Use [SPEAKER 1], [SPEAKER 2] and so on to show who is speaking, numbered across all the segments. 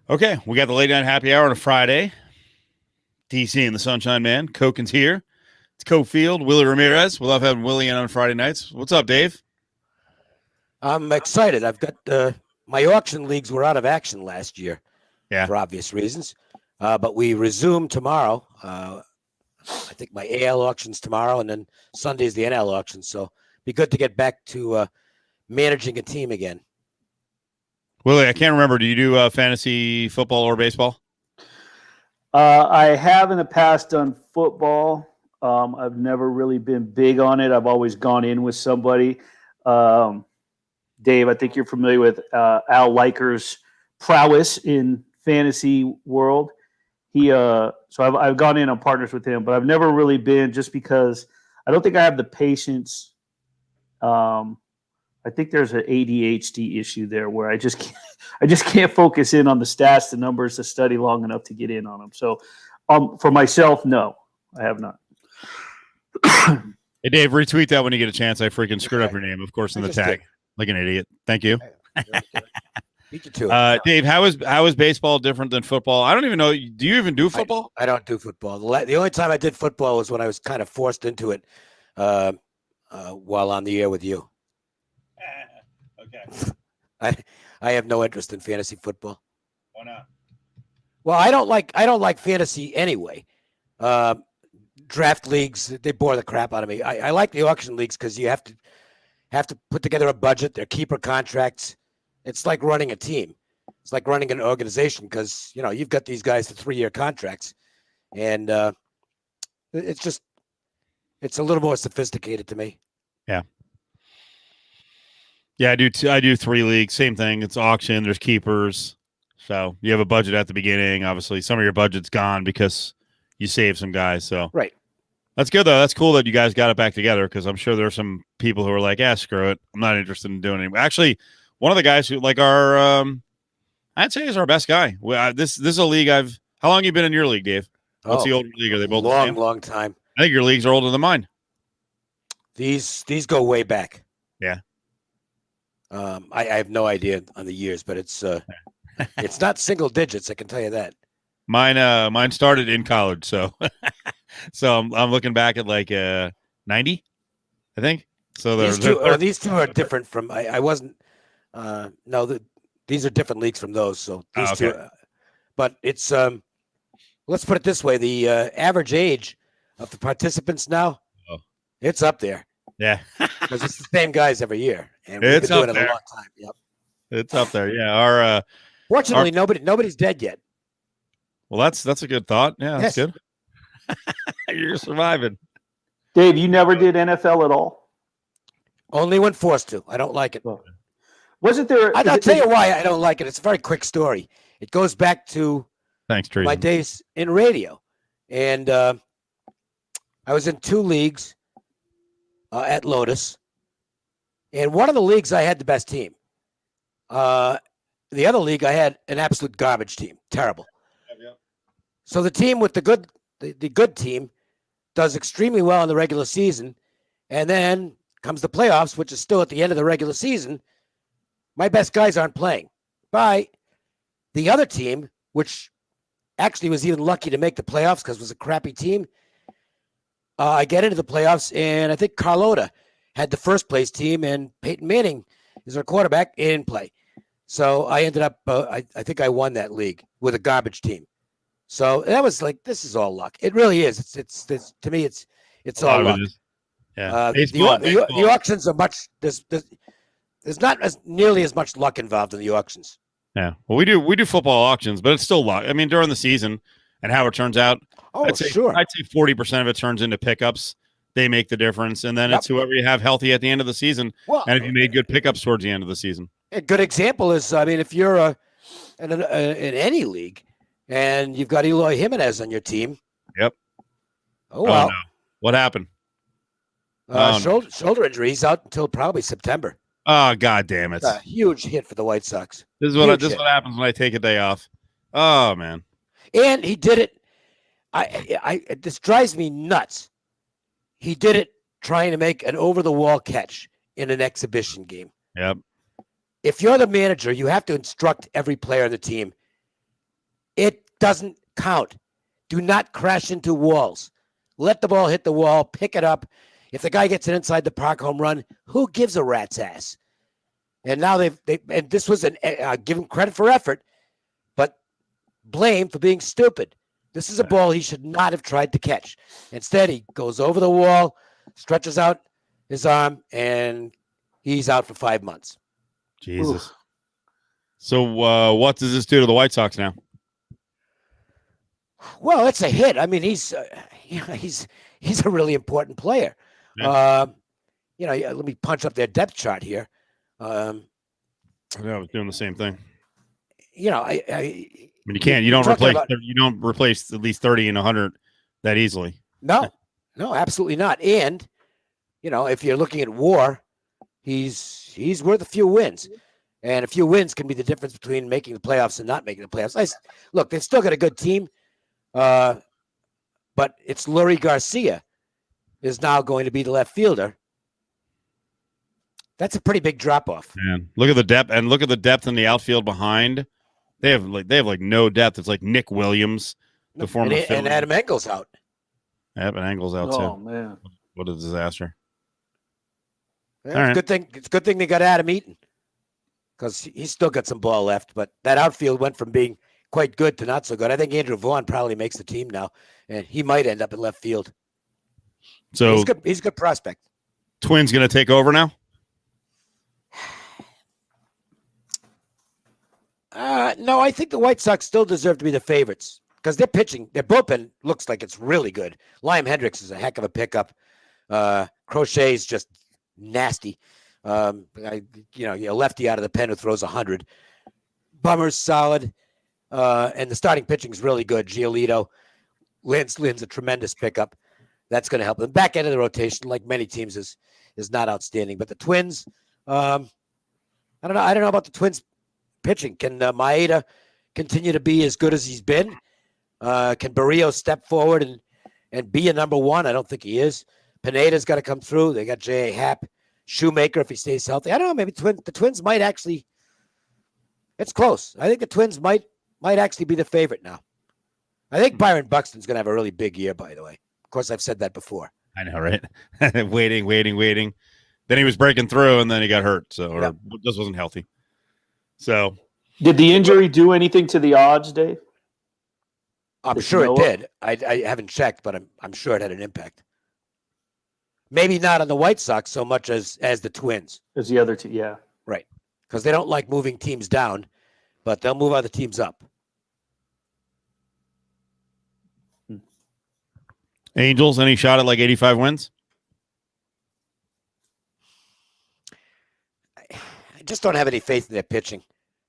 [SPEAKER 1] Okay, we got the late night happy hour on a Friday. DC and the Sunshine Man. Koken's here. It's Cofield, Willie Ramirez. We love having Willie in on Friday nights. What's up, Dave?
[SPEAKER 2] I'm excited. I've got my auction leagues were out of action last year
[SPEAKER 1] Yeah.
[SPEAKER 2] for obvious reasons, but we resume tomorrow. I think my AL auction's tomorrow, and then Sunday's the NL auction. So be good to get back to managing a team again.
[SPEAKER 1] Willie, I can't remember. Do you do fantasy football or baseball?
[SPEAKER 3] I have in the past done football. I've never really been big on it. I've always gone in with somebody. Dave, I think you're familiar with Al Liker's prowess in fantasy world. So I've gone in on partners with him, but I've never really been, just because I don't think I have the patience. I think there's an ADHD issue there where I just can't focus in on the stats, the numbers, the study long enough to get in on them. So for myself, no, I have not.
[SPEAKER 1] Hey, Dave, retweet that when you get a chance. I freaking screwed up your name, of course, in the tag. Like an idiot. Thank you.
[SPEAKER 2] Beat you to it.
[SPEAKER 1] Dave, how is baseball different than football? I don't even know. Do you even do football?
[SPEAKER 2] I don't do football. The only time I did football was when I was kind of forced into it while on the air with you.
[SPEAKER 1] Okay.
[SPEAKER 2] I have no interest in fantasy football.
[SPEAKER 1] Why not?
[SPEAKER 2] Well, I don't like fantasy anyway. Draft leagues, they bore the crap out of me. I like the auction leagues because you have to put together a budget. They're keeper contracts. It's like running a team. It's like running an organization because you've got these guys for 3-year contracts, and it's a little more sophisticated to me.
[SPEAKER 1] Yeah. Yeah, I do 3 leagues. Same thing. It's auction. There's keepers. So you have a budget at the beginning. Obviously, some of your budget's gone because you saved some guys. So
[SPEAKER 2] right. That's
[SPEAKER 1] good, though. That's cool that you guys got it back together, because I'm sure there are some people who are like, screw it. I'm not interested in doing it. Actually, one of the guys who, like, I'd say is our best guy. This is a league how long have you been in your league, Dave? What's the older league? Are they both
[SPEAKER 2] long time?
[SPEAKER 1] I think your leagues are older than mine.
[SPEAKER 2] These go way back.
[SPEAKER 1] Yeah.
[SPEAKER 2] I have no idea on the years, but it's not single digits. I can tell you that.
[SPEAKER 1] Mine started in college, so so I'm looking back at like 90, I think. So
[SPEAKER 2] these two are different from. I wasn't. These are different leagues from those. So these two, but it's let's put it this way: the average age of the participants now, it's up there.
[SPEAKER 1] Yeah,
[SPEAKER 2] because it's the same guys every year, and we've been doing it a long time. Yep,
[SPEAKER 1] it's up there. Yeah,
[SPEAKER 2] fortunately, nobody's dead yet.
[SPEAKER 1] Well, that's a good thought. Yeah, that's good. You're surviving.
[SPEAKER 3] Dave, you never did NFL at all?
[SPEAKER 2] Only when forced to. I don't like it.
[SPEAKER 3] Wasn't there?
[SPEAKER 2] I'll tell you why I don't like it. It's a very quick story. It goes back to my days in radio, and I was in 2 leagues at Lotus, and one of the leagues I had the best team. The other league I had an absolute garbage team, terrible. So the team with the good team does extremely well in the regular season, and then comes the playoffs, which is still at the end of the regular season. My best guys aren't playing. Bye. The other team, which actually was even lucky to make the playoffs because it was a crappy team, I get into the playoffs, and I think Carlota had the first place team, and Peyton Manning is our quarterback. He didn't play. So I ended up, I think I won that league with a garbage team. So that was like, this is all luck. It really is. It's to me, it's all luck.
[SPEAKER 1] Yeah.
[SPEAKER 2] The auctions are much, there's not nearly as much luck involved in the auctions.
[SPEAKER 1] Yeah. Well, we do football auctions, but it's still luck. I mean, during the season and how it turns out. I'd say 40% of it turns into pickups. They make the difference. And then it's whoever you have healthy at the end of the season. Well, and if you made good pickups towards the end of the season.
[SPEAKER 2] A good example is, I mean, if you're in any league and you've got Eloy Jimenez on your team.
[SPEAKER 1] Yep.
[SPEAKER 2] Oh, well.
[SPEAKER 1] No. What happened?
[SPEAKER 2] Shoulder injury. He's out until probably September.
[SPEAKER 1] Oh, God damn it.
[SPEAKER 2] It's a huge hit for the White Sox.
[SPEAKER 1] This is what happens when I take a day off. Oh, man.
[SPEAKER 2] And he did it. This drives me nuts. He did it trying to make an over-the-wall catch in an exhibition game.
[SPEAKER 1] Yep.
[SPEAKER 2] If you're the manager, you have to instruct every player on the team, doesn't count. Do not crash into walls. Let the ball hit the wall. Pick it up. If the guy gets an inside the park home run, who gives a rat's ass? And now and this was give him credit for effort, but blame for being stupid. This is a ball he should not have tried to catch. Instead, he goes over the wall, stretches out his arm, and he's out for 5 months.
[SPEAKER 1] Jesus. Oof. So what does this do to the White Sox now?
[SPEAKER 2] Well, it's a hit. I mean, he's a really important player. Yeah. Let me punch up their depth chart here. I
[SPEAKER 1] was doing the same thing.
[SPEAKER 2] I
[SPEAKER 1] mean, you don't replace at least 30 and 100 that easily.
[SPEAKER 2] No, absolutely not. And if you're looking at WAR, he's worth a few wins, and a few wins can be the difference between making the playoffs and not making the playoffs. Look, they've still got a good team, but it's Lurie Garcia is now going to be the left fielder. That's a pretty big drop off.
[SPEAKER 1] Man, look at the depth, and look at the depth in the outfield behind. They have no depth. It's like Nick Williams, the former
[SPEAKER 2] and Adam Engel's out.
[SPEAKER 1] Adam Engel's out too.
[SPEAKER 3] Oh man,
[SPEAKER 1] what a disaster!
[SPEAKER 2] Yeah, It's a good thing they got Adam Eaton, because he's still got some ball left. But that outfield went from being quite good to not so good. I think Andrew Vaughn probably makes the team now, and he might end up in left field.
[SPEAKER 1] So
[SPEAKER 2] he's a good prospect.
[SPEAKER 1] Twins going to take over now?
[SPEAKER 2] No, I think the White Sox still deserve to be the favorites because their bullpen looks like it's really good. Liam Hendricks is a heck of a pickup. Crochet's just nasty. A lefty out of the pen who throws 100. Bummer's solid. And the starting pitching is really good. Giolito. Lynn's a tremendous pickup. That's going to help them. Back end of the rotation, like many teams, is not outstanding. But the Twins, I don't know about the Twins pitching. Can Maeda continue to be as good as he's been? Can Barrio step forward and be a number one? I don't think he is. Pineda's got to come through. They got J.A. Happ, Shoemaker if he stays healthy. I don't know. Maybe the Twins might actually. It's close. I think the Twins might actually be the favorite now. I think Byron Buxton's going to have a really big year, by the way. Of course, I've said that before.
[SPEAKER 1] I know, right? waiting. Then he was breaking through, and then he got hurt. So just wasn't healthy. So,
[SPEAKER 3] did the injury do anything to the odds, Dave?
[SPEAKER 2] I'm sure it did. I haven't checked, but I'm sure it had an impact. Maybe not on the White Sox so much as the Twins.
[SPEAKER 3] As the other two, yeah.
[SPEAKER 2] Right. Because they don't like moving teams down, but they'll move other teams up.
[SPEAKER 1] Angels, any shot at like 85 wins?
[SPEAKER 2] I just don't have any faith in their pitching.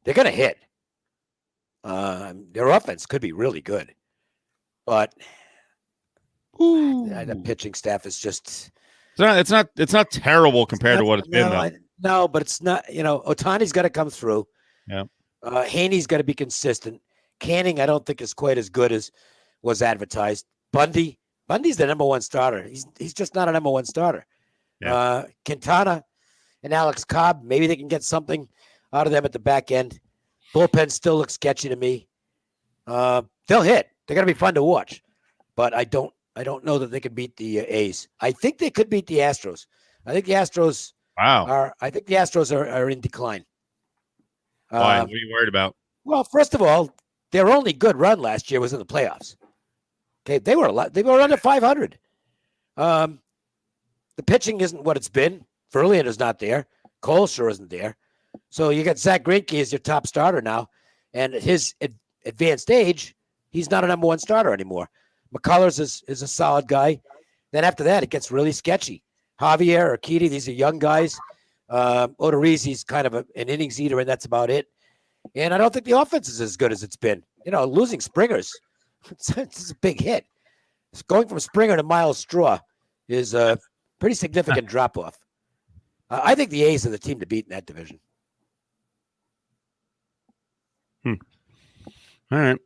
[SPEAKER 2] They're going to hit. Their offense could be really good. But the pitching staff is just...
[SPEAKER 1] It's not terrible compared to what it's been, though.
[SPEAKER 2] No, but it's not. Ohtani's got to come through.
[SPEAKER 1] Yeah.
[SPEAKER 2] Haney's got to be consistent. Canning, I don't think is quite as good as was advertised. Bundy's the number one starter. He's just not a number one starter. Yeah. Quintana and Alex Cobb, maybe they can get something out of them at the back end. Bullpen still looks sketchy to me. They'll hit. They're gonna be fun to watch, but I don't know that they could beat the A's. I think they could beat the Astros. I think the Astros.
[SPEAKER 1] Wow.
[SPEAKER 2] I think the Astros are in decline.
[SPEAKER 1] Why? What are you worried about?
[SPEAKER 2] Well, first of all, their only good run last year was in the playoffs. Okay, they were under 500. The pitching isn't what it's been. Verlion's not there. Cole sure isn't there. So you got Zach Greinke as your top starter now, and at his advanced age, he's not a number one starter anymore. McCullers is a solid guy. Then after that, it gets really sketchy. Javier or Urquidy, these are young guys. Odorizzi's kind of an innings eater, and that's about it. And I don't think the offense is as good as it's been. Losing Springer's it's a big hit. Going from Springer to Miles Straw is a pretty significant drop-off. I think the A's are the team to beat in that division.
[SPEAKER 1] All right.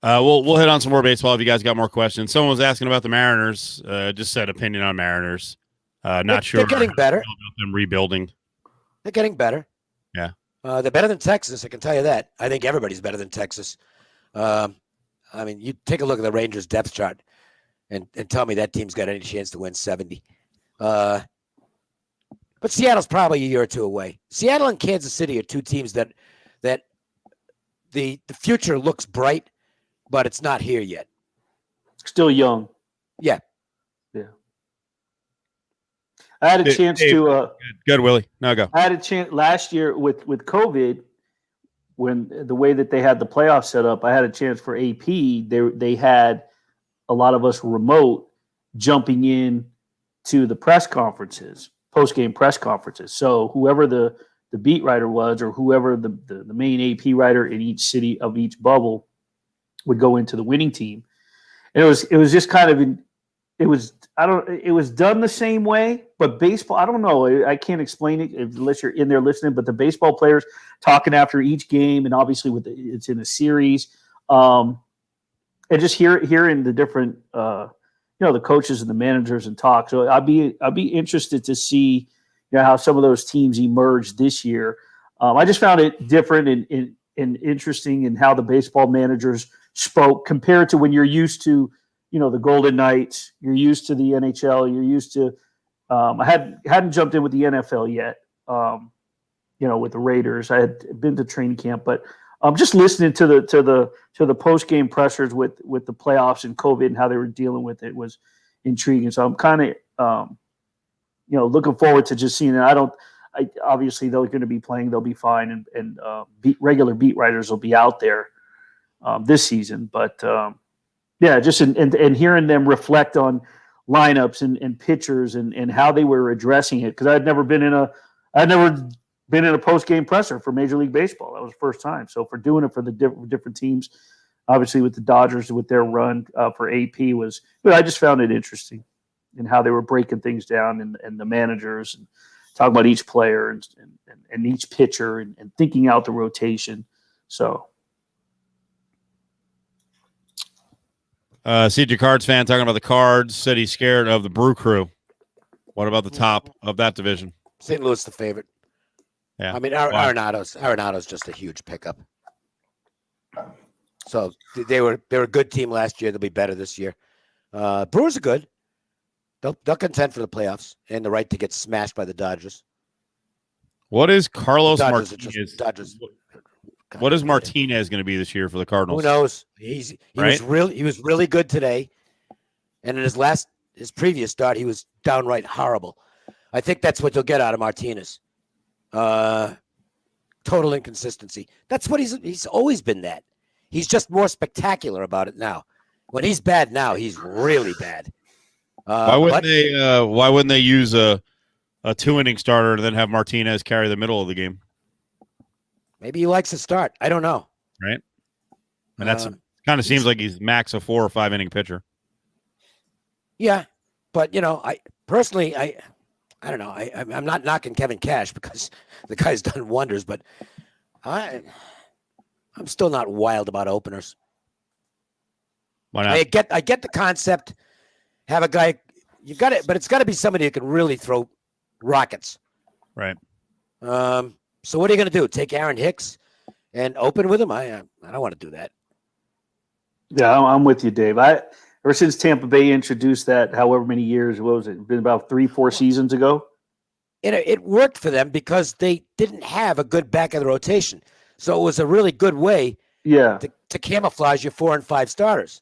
[SPEAKER 1] We'll hit on some more baseball if you guys got more questions. Someone was asking about the Mariners. Just said opinion on Mariners. Not sure.
[SPEAKER 2] They're getting better.
[SPEAKER 1] About them rebuilding.
[SPEAKER 2] They're getting better.
[SPEAKER 1] Yeah.
[SPEAKER 2] They're better than Texas, I can tell you that. I think everybody's better than Texas. I mean, you take a look at the Rangers depth chart and tell me that team's got any chance to win 70. But Seattle's probably a year or two away. Seattle and Kansas City are two teams that the future looks bright, but it's not here yet.
[SPEAKER 3] Still young.
[SPEAKER 2] Yeah.
[SPEAKER 3] Yeah. I had a chance to
[SPEAKER 1] good, Willie. Now go.
[SPEAKER 3] I had a chance last year with COVID, when the way that they had the playoffs set up, I had a chance for AP. They had a lot of us remote jumping in to the press conferences, post-game press conferences. So whoever the beat writer was, or whoever the main AP writer in each city of each bubble would go into the winning team. And it was just kind of it was done the same way, but baseball, I don't know. I can't explain it unless you're in there listening, but the baseball players talking after each game, and obviously it's in a series, and just hearing the different, the coaches and the managers and talk. So I'd be interested to see, how some of those teams emerge this year. I just found it different and interesting in how the baseball managers spoke compared to when you're used to, the Golden Knights, you're used to the NHL, you're used to, I hadn't jumped in with the NFL yet, with the Raiders. I had been to training camp, but just listening to the post-game pressers with the playoffs and COVID and how they were dealing with it was intriguing. So I'm kind of, looking forward to just seeing it. Obviously they're going to be playing, they'll be fine. And regular beat writers will be out there this season, but just and hearing them reflect on lineups and pitchers and how they were addressing it. Cause I'd never been in a post-game presser for Major League Baseball. That was the first time. So for doing it for the different teams, obviously with the Dodgers, with their run for AP I just found it interesting in how they were breaking things down and the managers and talking about each player and each pitcher and thinking out the rotation. So.
[SPEAKER 1] CJ Cards fan talking about the Cards, said he's scared of the Brew Crew. What about the top of that division?
[SPEAKER 2] St. Louis the favorite.
[SPEAKER 1] Yeah.
[SPEAKER 2] I mean, Arenado's just a huge pickup. So they were a good team last year. They'll be better this year. Brewers are good. They'll contend for the playoffs and the right to get smashed by the Dodgers.
[SPEAKER 1] What is Carlos
[SPEAKER 2] Martinez?
[SPEAKER 1] What is Martinez going to be this year for the Cardinals?
[SPEAKER 2] Who knows? He was really good today, and in his previous start, he was downright horrible. I think that's what you'll get out of Martinez. Total inconsistency. That's what he's always been. That he's just more spectacular about it now. When he's bad now, he's really bad.
[SPEAKER 1] Why wouldn't they use a 2-inning starter and then have Martinez carry the middle of the game?
[SPEAKER 2] Maybe he likes to start. I don't know.
[SPEAKER 1] Right. And that's kind of seems like he's max a 4 or 5 inning pitcher. Yeah.
[SPEAKER 2] But, I personally, I don't know. I'm not knocking Kevin Cash because the guy's done wonders, but I'm still not wild about openers.
[SPEAKER 1] Why not?
[SPEAKER 2] I get the concept. Have a guy, you got it, but it's got to be somebody who can really throw rockets.
[SPEAKER 1] Right.
[SPEAKER 2] So what are you going to do? Take Aaron Hicks and open with him? I don't want to do that.
[SPEAKER 3] Yeah, I'm with you, Dave. Ever since Tampa Bay introduced that, however many years, what was it? Been about 3-4 seasons ago?
[SPEAKER 2] It worked for them because they didn't have a good back of the rotation. So it was a really good way to camouflage your 4 and 5 starters.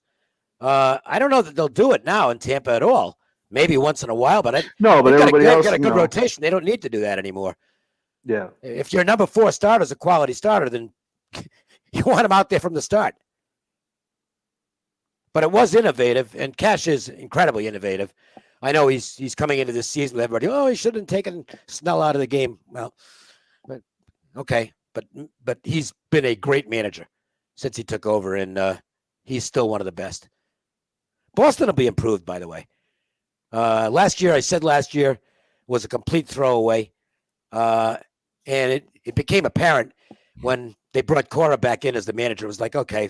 [SPEAKER 2] I don't know that they'll do it now in Tampa at all. Maybe once in a while, but
[SPEAKER 3] everybody else
[SPEAKER 2] got a good rotation. They don't need to do that anymore.
[SPEAKER 3] Yeah.
[SPEAKER 2] If your number 4 starter is a quality starter, then you want him out there from the start. But it was innovative, and Cash is incredibly innovative. I know he's coming into this season with everybody. Oh, he shouldn't have taken Snell out of the game. Well, but okay, but he's been a great manager since he took over, and he's still one of the best. Boston will be improved, by the way. Last year was a complete throwaway. And it became apparent when they brought Cora back in as the manager. It was like, okay,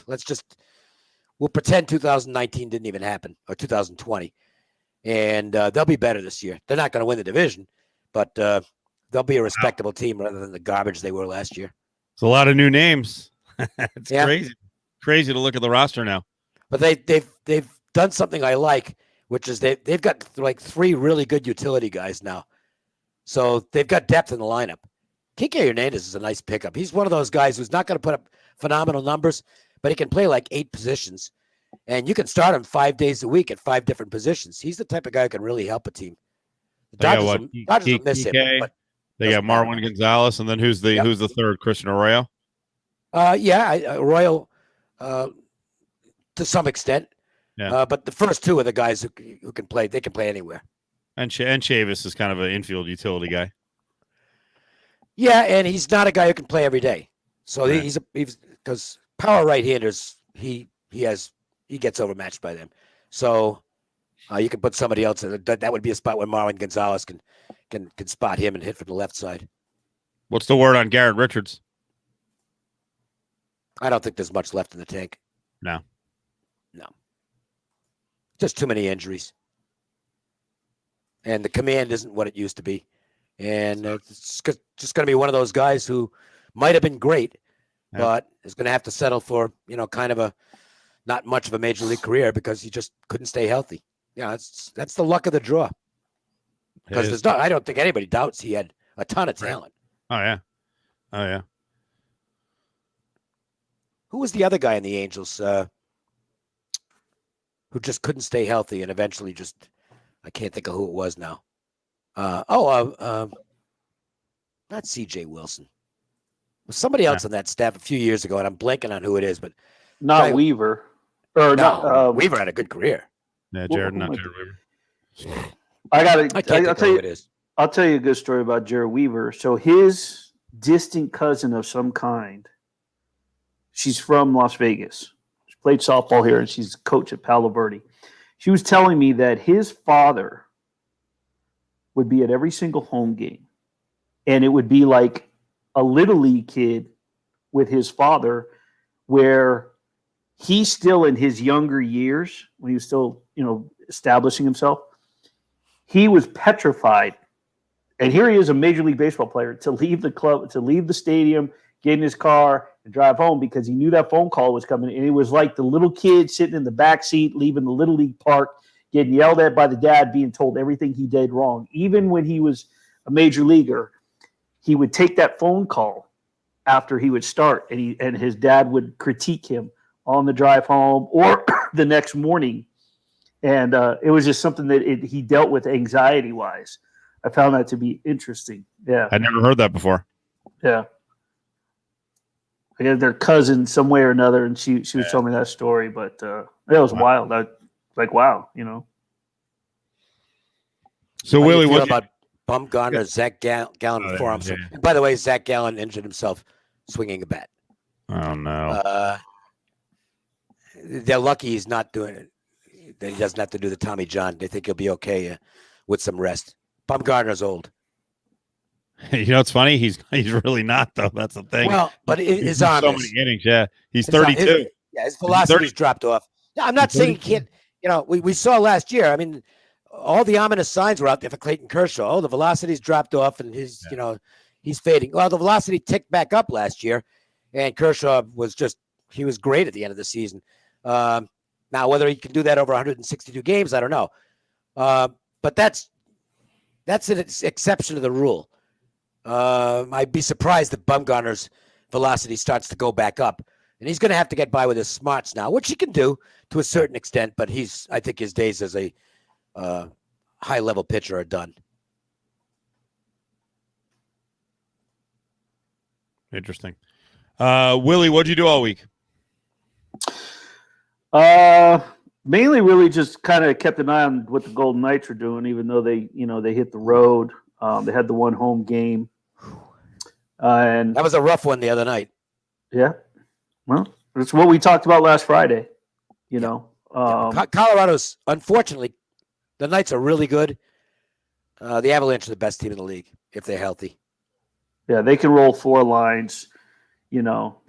[SPEAKER 2] we'll pretend 2019 didn't even happen, or 2020. And they'll be better this year. They're not going to win the division, but they'll be a respectable team rather than the garbage they were last year.
[SPEAKER 1] It's a lot of new names. It's crazy to look at the roster now.
[SPEAKER 2] But they've done something I like, which is they've got like 3 really good utility guys now. So they've got depth in the lineup. Kiki Hernandez is a nice pickup. He's one of those guys who's not going to put up phenomenal numbers, but he can play like 8 positions. And you can start him 5 days a week at 5 different positions. He's the type of guy who can really help a team. The Dodgers will miss him. But
[SPEAKER 1] they got Marwin Gonzalez, and then who's the third? Christian Arroyo?
[SPEAKER 2] Arroyo to some extent.
[SPEAKER 1] Yeah.
[SPEAKER 2] But the first 2 are the guys who can play. They can play anywhere.
[SPEAKER 1] And Chavis is kind of an infield utility guy.
[SPEAKER 2] Yeah, and he's not a guy who can play every day. So he's because power right-handers he gets overmatched by them. So you can put somebody else in. That would be a spot where Marwin Gonzalez can spot him and hit from the left side.
[SPEAKER 1] What's the word on Garrett Richards?
[SPEAKER 2] I don't think there's much left in the tank.
[SPEAKER 1] No.
[SPEAKER 2] Just too many injuries. And the command isn't what it used to be. And it's just going to be one of those guys who might have been great, but is going to have to settle for, kind of a not much of a major league career because he just couldn't stay healthy. That's the luck of the draw. Because I don't think anybody doubts he had a ton of talent.
[SPEAKER 1] Oh, yeah.
[SPEAKER 2] Who was the other guy in the Angels who just couldn't stay healthy and eventually I can't think of who it was now. Not C.J. Wilson. It was somebody else on that staff a few years ago, and I'm blanking on who it is, but
[SPEAKER 3] not Weaver.
[SPEAKER 2] Weaver had a good career.
[SPEAKER 1] Yeah, Jared Weaver.
[SPEAKER 3] I'll tell you a good story about Jared Weaver. So his distant cousin of some kind, she's from Las Vegas. She played softball here, and she's a coach at Palo Verde. She was telling me that his father would be at every single home game, and it would be like a little league kid with his father, where he's still in his younger years when he was still, establishing himself. He was petrified, and here he is, a Major League Baseball player, to leave the club, to leave the stadium, get in his car, and drive home because he knew that phone call was coming. And it was like the little kid sitting in the back seat, leaving the Little League park, getting yelled at by the dad, being told everything he did wrong. Even when he was a major leaguer, he would take that phone call after he would start, and his dad would critique him on the drive home or the next morning. And it was just something that he dealt with anxiety-wise. I found that to be interesting. Yeah.
[SPEAKER 1] I'd never heard that before.
[SPEAKER 3] Yeah. I guess they're cousins some way or another, and she was telling me that story, but it was wild. Like, wow,
[SPEAKER 1] So, Willie, what
[SPEAKER 2] about Bumgarner, Zach Gallen forearms? Yeah. And by the way, Zach Gallen injured himself swinging a bat.
[SPEAKER 1] Oh, no.
[SPEAKER 2] They're lucky he's not doing it. That he doesn't have to do the Tommy John. They think he'll be okay with some rest. Bumgarner's old.
[SPEAKER 1] It's funny. He's really not, though. That's the thing.
[SPEAKER 2] Well, but his arm
[SPEAKER 1] so many innings. Yeah, he's 32.
[SPEAKER 2] His velocity's dropped off. No, I'm not saying he can't. We saw last year. I mean, all the ominous signs were out there for Clayton Kershaw. Oh, the velocity's dropped off, and he's fading. Well, the velocity ticked back up last year, and Kershaw was great at the end of the season. Now, whether he can do that over 162 games, I don't know. But that's an exception to the rule. I'd be surprised if Bumgarner's velocity starts to go back up. And he's going to have to get by with his smarts now, which he can do to a certain extent. But I think his days as a high-level pitcher are done.
[SPEAKER 1] Interesting. Willie, what'd you do all week?
[SPEAKER 3] Mainly really just kind of kept an eye on what the Golden Knights were doing, even though they hit the road. They had the one home game. And
[SPEAKER 2] that was a rough one the other night.
[SPEAKER 3] Yeah. Well, it's what we talked about last Friday,
[SPEAKER 2] Colorado's, unfortunately, the Knights are really good. The Avalanche are the best team in the league if they're healthy.
[SPEAKER 3] Yeah, they can roll 4 lines,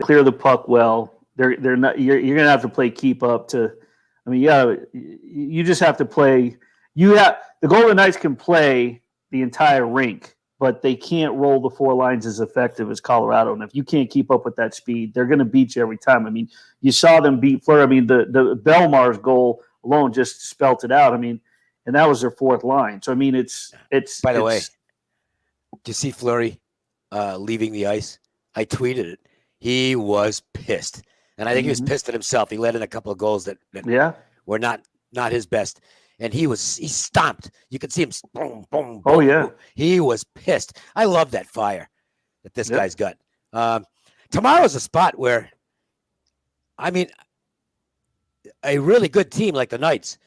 [SPEAKER 3] clear the puck well. They're not. You're gonna have to play keep up to. I mean, you just have to play. The Golden Knights can play the entire rink, but they can't roll the four lines as effective as Colorado. And if you can't keep up with that speed, they're going to beat you every time. I mean, you saw them beat Fleury. I mean, the Belmar's goal alone just spelt it out. I mean, and that was their fourth line. So, I mean, it's.
[SPEAKER 2] By the way, do you see Fleury leaving the ice? I tweeted it. He was pissed. And I think he was pissed at himself. He let in a couple of goals that were not his best. And he stomped. You could see him boom, boom, boom.
[SPEAKER 3] Oh, yeah.
[SPEAKER 2] Boom. He was pissed. I love that fire that this guy's got. Tomorrow's a spot where, I mean, a really good team like the Knights,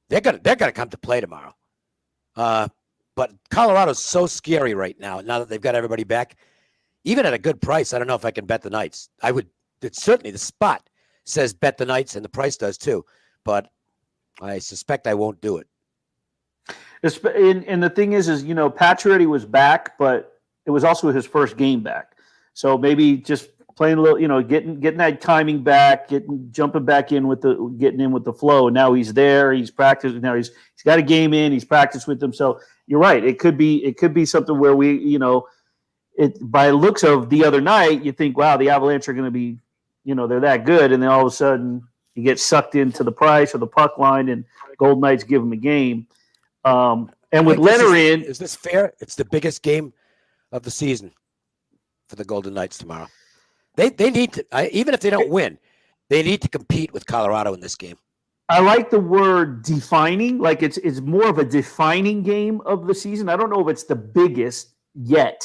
[SPEAKER 2] they're gonna come to play tomorrow. But Colorado's so scary right now that they've got everybody back. Even at a good price, I don't know if I can bet the Knights. I would. It's certainly the spot says bet the Knights, and the price does too. But I suspect I won't do it.
[SPEAKER 3] And the thing is, you know, Pacioretty was back, but it was also his first game back. So maybe just playing a little, you know, getting that timing back, jumping back in getting in with the flow. And now he's there. He's practiced. Now he's got a game in. He's practiced with them. So you're right. It could be something where we, you know, by looks of the other night, you think, wow, the Avalanche are going to be, you know, they're that good, and then all of a sudden you get sucked into the price or the puck line, and Golden Knights give them a game. And with Leonard
[SPEAKER 2] is this fair? It's the biggest game of the season for the Golden Knights tomorrow. They need to, even if they don't win, they need to compete with Colorado in this game.
[SPEAKER 3] I like the word defining. Like it's more of a defining game of the season. I don't know if it's the biggest yet.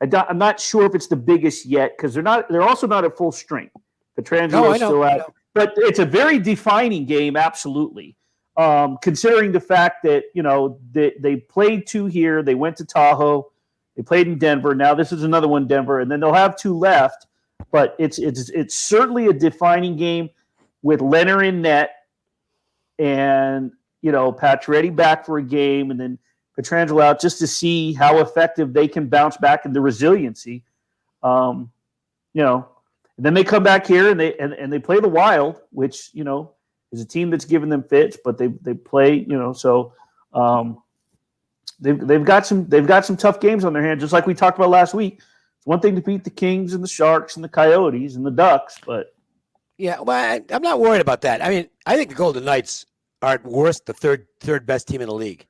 [SPEAKER 3] I'm not sure if it's the biggest yet because they're also not at full strength. Petrangelo's still out. But it's a very defining game, absolutely. Considering the fact that, you know, they played two here. They went to Tahoe. They played in Denver. Now this is another one, Denver. And then they'll have two left. But it's certainly a defining game with Leonard in net and, you know, Pacioretty back for a game and then Pietrangelo out just to see how effective they can bounce back and the resiliency. You know, and then they come back here and they play the Wild, which, you know, is a team that's given them fits, but they play, you know, so they've got some tough games on their hands, just like we talked about last week. It's one thing to beat the Kings and the Sharks and the Coyotes and the Ducks, but
[SPEAKER 2] yeah, well, I'm not worried about that. I mean, I think the Golden Knights are at worst the third best team in the league.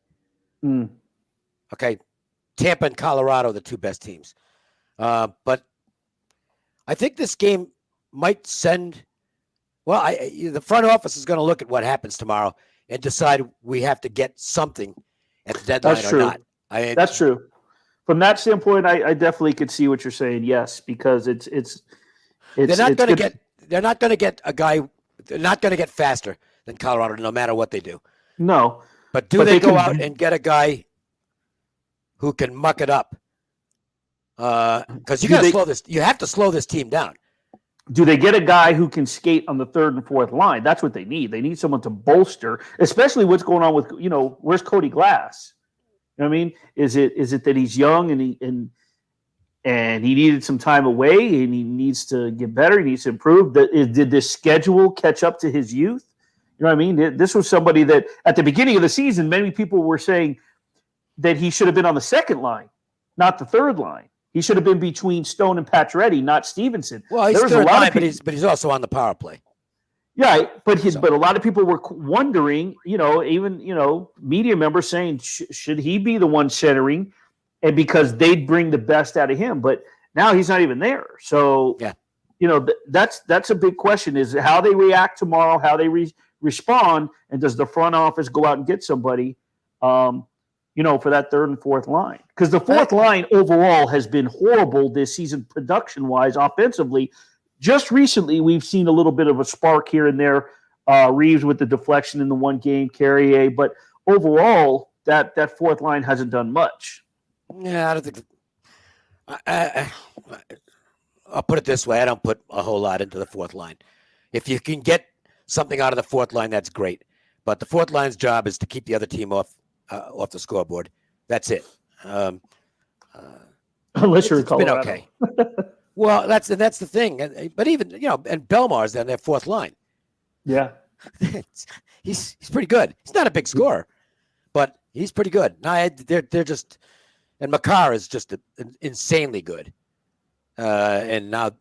[SPEAKER 2] Okay, Tampa and Colorado, the two best teams, but I think this game might send. Well, the front office is going to look at what happens tomorrow and decide we have to get something at the deadline.
[SPEAKER 3] That's true.
[SPEAKER 2] Or not.
[SPEAKER 3] That's true. From that standpoint, I definitely could see what you're saying. Yes, because they're not going to get a guy. They're not going to get faster than Colorado, no matter what they do. No,
[SPEAKER 2] but they go out and get a guy who can muck it up? Because you have to slow this team down.
[SPEAKER 3] Do they get a guy who can skate on the third and fourth line? That's what they need. They need someone to bolster, especially what's going on with, you know, where's Cody Glass? You know what I mean? Is it that he's young and he needed some time away and he needs to get better? He needs to improve. Did this schedule catch up to his youth? You know what I mean? This was somebody that at the beginning of the season, many people were saying that he should have been on the second line, not the third line. He should have been between Stone and Pacioretty, not Stevenson.
[SPEAKER 2] Well, he's third line, but he's also on the power play.
[SPEAKER 3] Yeah, but a lot of people were wondering, you know, even, you know, media members saying, should he be the one centering? And because they'd bring the best out of him. But now he's not even there. So,
[SPEAKER 2] yeah,
[SPEAKER 3] you know, that's a big question, is how they react tomorrow, how they respond, and does the front office go out and get somebody, you know, for that third and fourth line? Because the fourth line overall has been horrible this season production-wise, offensively. Just recently, we've seen a little bit of a spark here and there. Reeves with the deflection in the one game, Carrier. But overall, that fourth line hasn't done much.
[SPEAKER 2] Yeah, I don't think. I'll put it this way. I don't put a whole lot into the fourth line. If you can get something out of the fourth line, that's great. But the fourth line's job is to keep the other team off the scoreboard. That's it.
[SPEAKER 3] Unless you're in Colorado.
[SPEAKER 2] It's been okay. Well, that's the thing. But even, you know, and Belmar's on their fourth line.
[SPEAKER 3] Yeah.
[SPEAKER 2] he's pretty good. He's not a big scorer, but he's pretty good. No, they're just And Makar is just insanely good. And now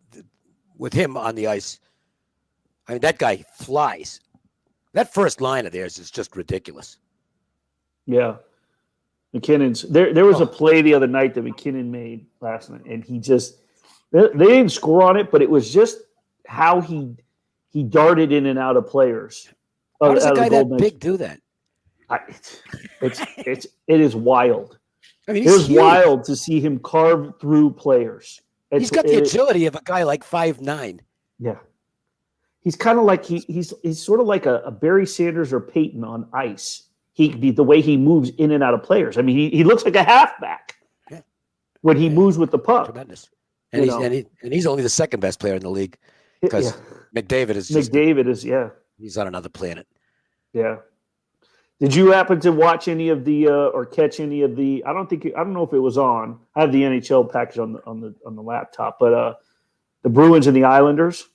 [SPEAKER 2] with him on the ice, I mean, that guy flies. That first line of theirs is just ridiculous.
[SPEAKER 3] Yeah. McKinnon's there was a play the other night that McKinnon made last night, and he just they didn't score on it, but it was just how he darted in and out of players.
[SPEAKER 2] How does a guy that big do that?
[SPEAKER 3] It is wild.
[SPEAKER 2] I mean,
[SPEAKER 3] it was wild to see him carve through players.
[SPEAKER 2] He's got the agility of a guy like 5'9".
[SPEAKER 3] Yeah. He's kind of like he's sort of like a Barry Sanders or Peyton on ice. The way he moves in and out of players. I mean, he looks like a halfback when he moves with the puck.
[SPEAKER 2] Tremendous. And he's only the second best player in the league because McDavid is he's on another planet.
[SPEAKER 3] Yeah. Did you happen to watch any of the or catch any of the? I don't know if it was on. I have the NHL package on the laptop, but the Bruins and the Islanders.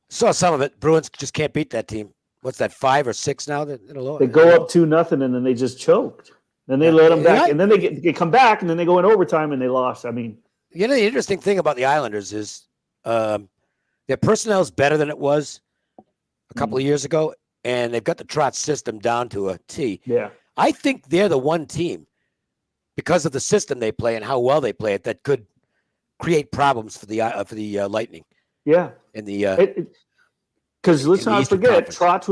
[SPEAKER 2] Saw some of it. Bruins just can't beat that team. What's that, 5 or 6 now? They
[SPEAKER 3] go up 2-0, and then they just choked. Then they let them back, and then they come back, and then they go in overtime, and they lost. I mean,
[SPEAKER 2] the interesting thing about the Islanders is their personnel is better than it was a couple of years ago, and they've got the Trotz system down to a T.
[SPEAKER 3] Yeah,
[SPEAKER 2] I think they're the one team because of the system they play and how well they play it that could create problems for the Lightning.
[SPEAKER 3] Yeah,
[SPEAKER 2] in the.
[SPEAKER 3] Because let's not forget, Trotz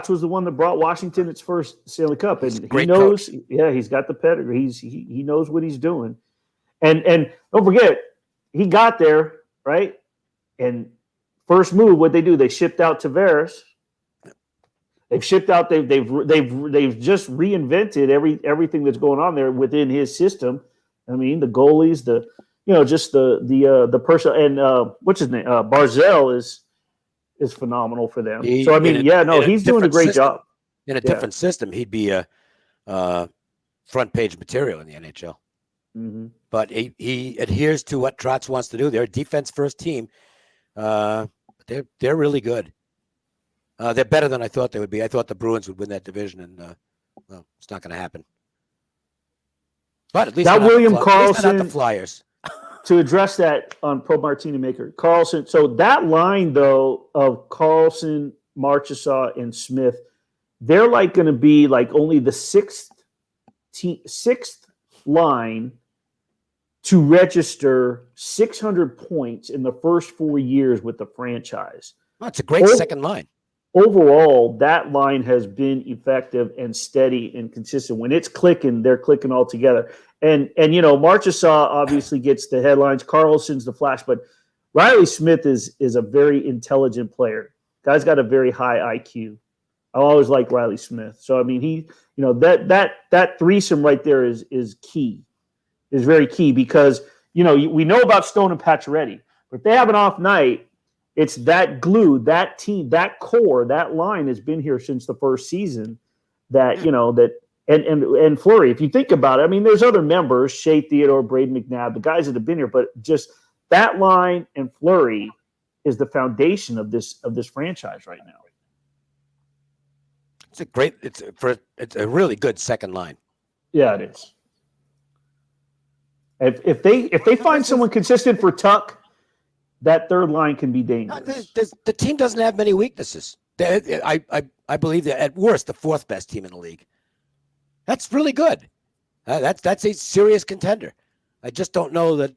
[SPEAKER 3] was the one that brought Washington its first Stanley Cup, and he knows. Coach. Yeah, he's got the pedigree. He knows what he's doing, and don't forget, he got there right. And first move, what they do? They shipped out Tavares. They've shipped out. They've just reinvented everything that's going on there within his system. I mean, the goalies, just the person, and what's his name? Barzell is phenomenal for them. He's doing a great job.
[SPEAKER 2] In a different system, he'd be a front page material in the NHL.
[SPEAKER 3] Mm-hmm.
[SPEAKER 2] But he adheres to what Trotz wants to do. They're a defense first team. They're really good. They're better than I thought they would be. I thought the Bruins would win that division, and it's not going to happen. But at least
[SPEAKER 3] that William Karlsson,
[SPEAKER 2] not the Flyers.
[SPEAKER 3] To address that on Pro Martini Maker, Karlsson. So that line though of Karlsson, Marchessault, and Smith, they're like going to be like only the sixth line to register 600 points in the first 4 years with the franchise.
[SPEAKER 2] Well, it's a great second line.
[SPEAKER 3] Overall, that line has been effective and steady and consistent. When it's clicking, they're clicking all together. And Marchessault obviously gets the headlines. Karlsson's the flash, but Riley Smith is a very intelligent player. Guy's got a very high IQ. I always like Riley Smith. So I mean, that threesome right there is key, is very key because we know about Stone and Pacioretty, but if they have an off night, it's that glue, that team, that core, that line has been here since the first season. And Fleury, if you think about it, I mean, there's other members, Shea Theodore, Braden McNabb, the guys that have been here, but just that line and Fleury is the foundation of this franchise right now.
[SPEAKER 2] It's a really good second line.
[SPEAKER 3] Yeah, it is. If they find someone consistent for Tuck, that third line can be dangerous.
[SPEAKER 2] The team doesn't have many weaknesses. I believe they're at worst the fourth best team in the league. That's really good. That's a serious contender. I just don't know that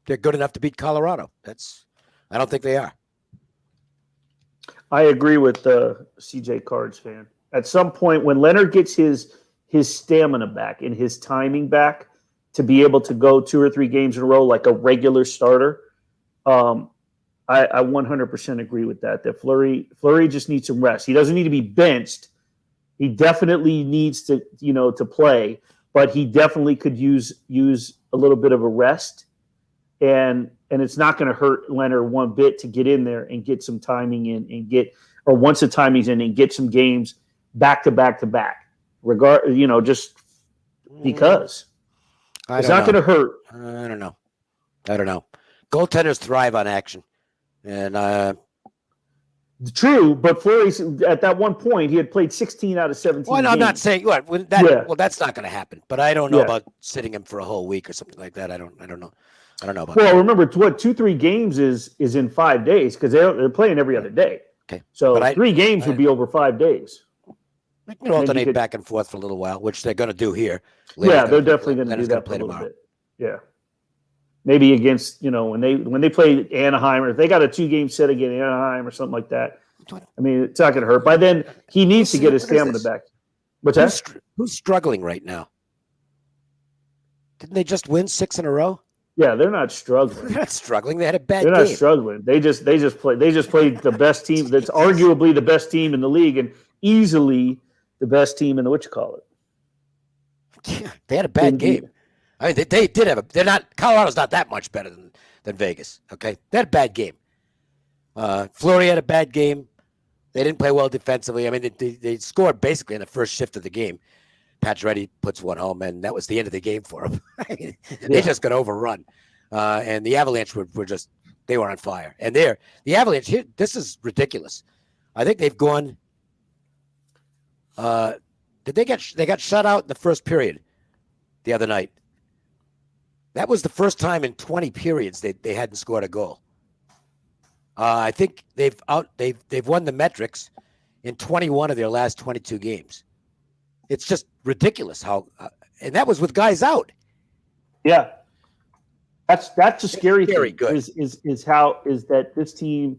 [SPEAKER 2] they're good enough to beat Colorado. I don't think they are.
[SPEAKER 3] I agree with the CJ Cards fan. At some point, when Leonard gets his stamina back and his timing back to be able to go 2 or 3 games in a row like a regular starter, I 100% agree with that. That Fleury just needs some rest. He doesn't need to be benched. He definitely needs to play, but he definitely could use a little bit of a rest, and it's not going to hurt Leonard one bit to get in there and get some timing in once the timing's in and get some games back to back to back. Just because it's not going to hurt.
[SPEAKER 2] I don't know. Goaltenders thrive on action, and
[SPEAKER 3] True, but Fleury, at that one point, he had played 16 out of 17
[SPEAKER 2] Well, no, I'm not saying well, that's not going to happen. But I don't know about sitting him for a whole week or something like that. I don't know. I don't know about
[SPEAKER 3] that. Remember, 2-3 games is in 5 days because they're playing every other day.
[SPEAKER 2] Okay.
[SPEAKER 3] So 3 games would be over 5 days.
[SPEAKER 2] They can alternate back and forth for a little while, which they're going to do here.
[SPEAKER 3] They're definitely going to do that for a little bit. Yeah. Maybe against, when they play Anaheim, or if they got a 2-game set against Anaheim or something like that. I mean, it's not going to hurt. By then, he needs to get his stamina back. What's that?
[SPEAKER 2] Who's struggling right now? Didn't they just win 6 in a row?
[SPEAKER 3] Yeah, they're not struggling.
[SPEAKER 2] They're not struggling. They had a bad game.
[SPEAKER 3] They're not struggling. They just played the best team. That's arguably the best team in the league and easily the best team in the
[SPEAKER 2] Yeah, they had a bad game. I mean, they did have they're not. Colorado's not that much better than Vegas. Okay, they had a bad game. Fleury had a bad game. They didn't play well defensively. I mean, they scored basically in the first shift of the game. Pacioretty puts one home, and that was the end of the game for them. They just got overrun. And the Avalanche were they were on fire. And the Avalanche, this is ridiculous. I think they've gone they got shut out in the first period the other night. That was the first time in 20 periods they hadn't scored a goal. I think they've won the metrics in 21 of their last 22 games. It's just ridiculous how, and that was with guys out.
[SPEAKER 3] Yeah, that's a scary thing.
[SPEAKER 2] Good.
[SPEAKER 3] Is that this team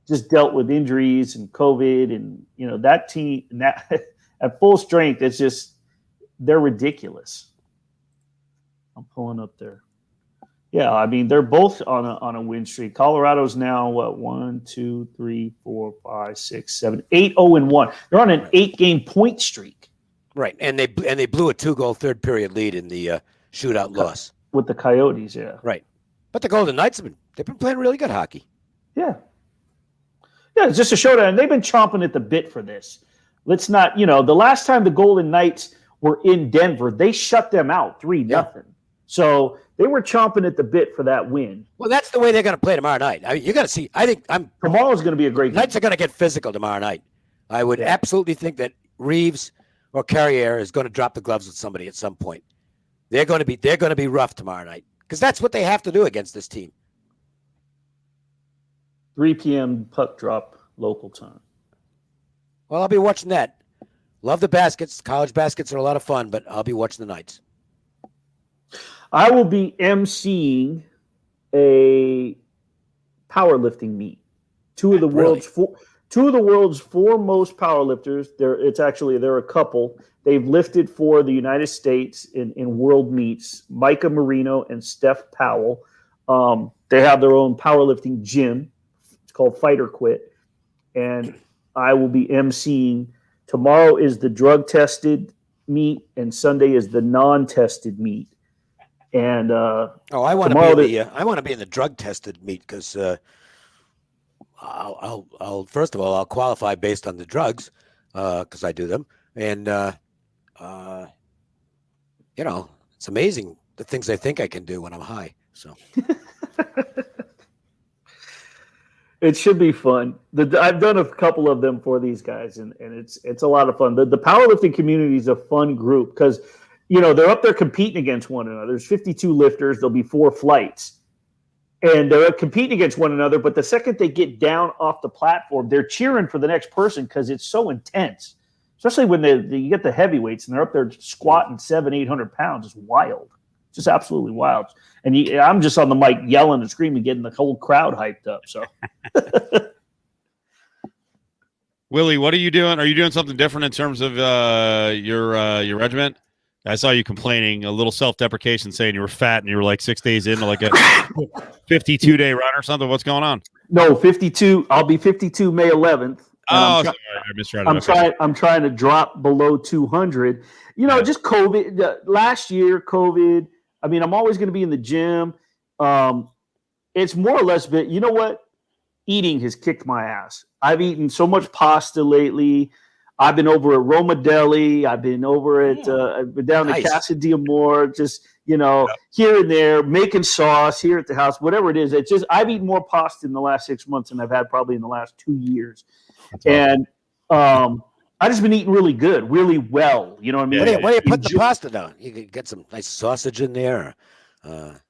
[SPEAKER 3] just dealt with injuries and COVID, and that team that at full strength. It's just they're ridiculous. I'm pulling up there. Yeah, I mean they're both on a win streak. Colorado's now 1, 2, 3, 4, 5, 6, 7, 8, 0-1. They're on an 8-game point streak.
[SPEAKER 2] Right, and they blew a 2-goal third period lead in the shootout loss
[SPEAKER 3] with the Coyotes. Yeah,
[SPEAKER 2] right. But the Golden Knights they've been playing really good hockey.
[SPEAKER 3] Yeah, it's just a showdown, and they've been chomping at the bit for this. Let's not, the last time the Golden Knights were in Denver, they shut them out 3-0. So they were chomping at the bit for that win.
[SPEAKER 2] Well, that's the way they're going to play tomorrow night. I mean, you got to see. I think
[SPEAKER 3] tomorrow's going to be a great game.
[SPEAKER 2] Knights are going to get physical tomorrow night. I would absolutely think that Reeves or Carrier is going to drop the gloves with somebody at some point. They're going to be rough tomorrow night because that's what they have to do against this team.
[SPEAKER 3] 3 p.m. puck drop local time.
[SPEAKER 2] Well, I'll be watching that. Love the baskets. College baskets are a lot of fun, but I'll be watching the Knights.
[SPEAKER 3] I will be emceeing a powerlifting meet. Two of the world's foremost powerlifters. They're a couple. They've lifted for the United States in world meets. Micah Marino and Steph Powell. They have their own powerlifting gym. It's called Fight or Quit, and I will be emceeing. Tomorrow is the drug-tested meet, and Sunday is the non-tested meet. And
[SPEAKER 2] I want to be in the drug-tested meet because I'll first of all I'll qualify based on the drugs because I do them, and it's amazing the things I think I can do when I'm high. So.
[SPEAKER 3] It should be fun. I've done a couple of them for these guys, and it's a lot of fun. The powerlifting community is a fun group because, they're up there competing against one another. There's 52 lifters. There'll be 4 flights. And they're competing against one another. But the second they get down off the platform, they're cheering for the next person because it's so intense. Especially when you get the heavyweights and they're up there squatting 700-800 pounds. It's wild. Just absolutely wild. And I'm just on the mic yelling and screaming, getting the whole crowd hyped up. So,
[SPEAKER 1] Willie, what are you doing? Are you doing something different in terms of your regiment? I saw you complaining, a little self-deprecation, saying you were fat and you were like 6 days into like a 52-day run or something. What's going on?
[SPEAKER 3] No, 52. I'll be 52 May 11th.
[SPEAKER 1] Oh, sorry, I misread it.
[SPEAKER 3] I'm trying to drop below 200. Just COVID. Last year, COVID. I mean, I'm always going to be in the gym. It's more or less, but you know what? Eating has kicked my ass. I've eaten so much pasta lately. I've been over at Roma Deli. I've been over at I've been down to Casa di Amore. Just here and there, making sauce here at the house, whatever it is. It's just I've eaten more pasta in the last 6 months than I've had probably in the last 2 years. And I just been eating really good, really well. You know what I mean?
[SPEAKER 2] What do you put the pasta down? You could get some nice sausage in there.
[SPEAKER 3] The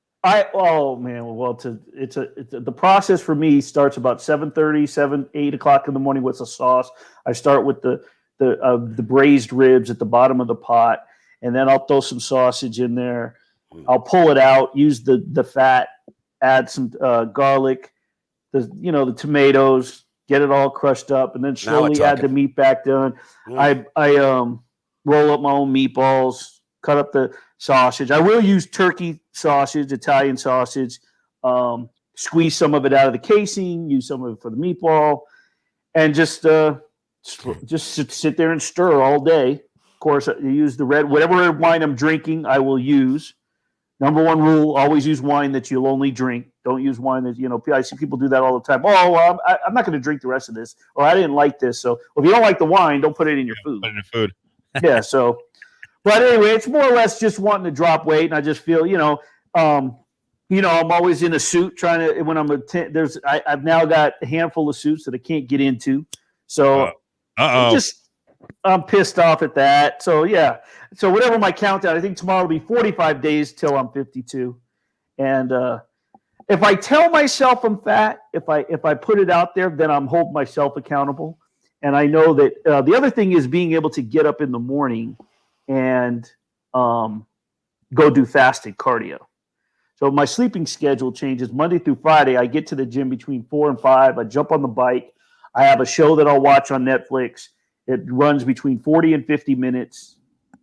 [SPEAKER 3] process for me starts about 7:30, 8 o'clock in the morning with the sauce. I start with the braised ribs at the bottom of the pot, and then I'll throw some sausage in there. I'll pull it out, use the fat, add some garlic, the tomatoes, get it all crushed up, and then slowly add the meat back down. I roll up my own meatballs, cut up the sausage. I will use turkey sausage, Italian sausage, squeeze some of it out of the casing, use some of it for the meatball, and just sit there and stir all day. Of course, you use whatever wine I'm drinking, I will use. Number one rule, always use wine that you'll only drink. Don't use wine that, I see people do that all the time. Oh, well, I'm not going to drink the rest of this, or I didn't like this. So if you don't like the wine, don't put it in your food.
[SPEAKER 1] Put it in your food.
[SPEAKER 3] Yeah, so, but anyway, it's more or less just wanting to drop weight. And I just feel, I'm always in a suit trying to, when I've now got a handful of suits that I can't get into. So I'm pissed off at that. So yeah. So whatever my countdown, I think tomorrow will be 45 days till I'm 52. And if I tell myself I'm fat, if I put it out there, then I'm holding myself accountable. And I know that the other thing is being able to get up in the morning and go do fasted cardio. So my sleeping schedule changes Monday through Friday. I get to the gym between 4 and 5. I jump on the bike. I have a show that I'll watch on Netflix. It runs between 40 and 50 minutes,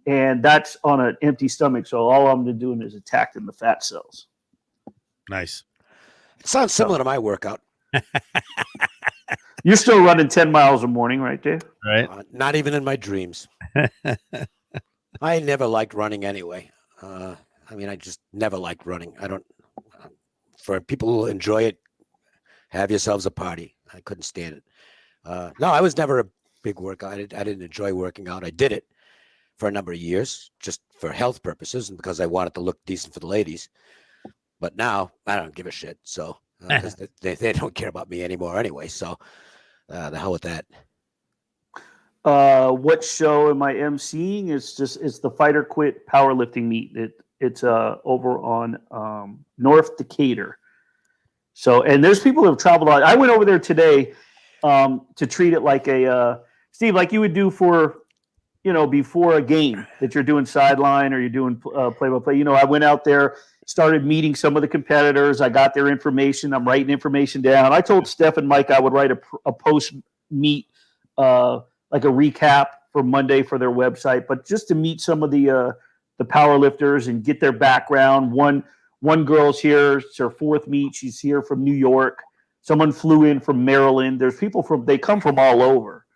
[SPEAKER 3] and that's on an empty stomach. So all I'm doing is attacking the fat cells.
[SPEAKER 1] Nice.
[SPEAKER 2] It sounds similar to my workout.
[SPEAKER 3] You're still running 10 miles a morning, right, Dave?
[SPEAKER 1] Right.
[SPEAKER 2] Not even in my dreams. I never liked running anyway. I just never liked running. For people who enjoy it, have yourselves a party. I couldn't stand it. No, I was never a big workout. I didn't enjoy working out. I did it for a number of years just for health purposes and because I wanted to look decent for the ladies. But now I don't give a shit. So because they don't care about me anymore anyway. So the hell with that.
[SPEAKER 3] What show am I emceeing? It's the Fight or Quit powerlifting meet. It's over on North Decatur. So, and there's people who have traveled on. I went over there today to treat it like a Steve, like you would do for, before a game that you're doing sideline or you're doing play-by-play. I went out there, started meeting some of the competitors. I got their information. I'm writing information down. I told Steph and Mike I would write a post-meet, like a recap for Monday for their website, but just to meet some of the power lifters and get their background. One girl's here. It's her fourth meet. She's here from New York. Someone flew in from Maryland. There's people they come from all over.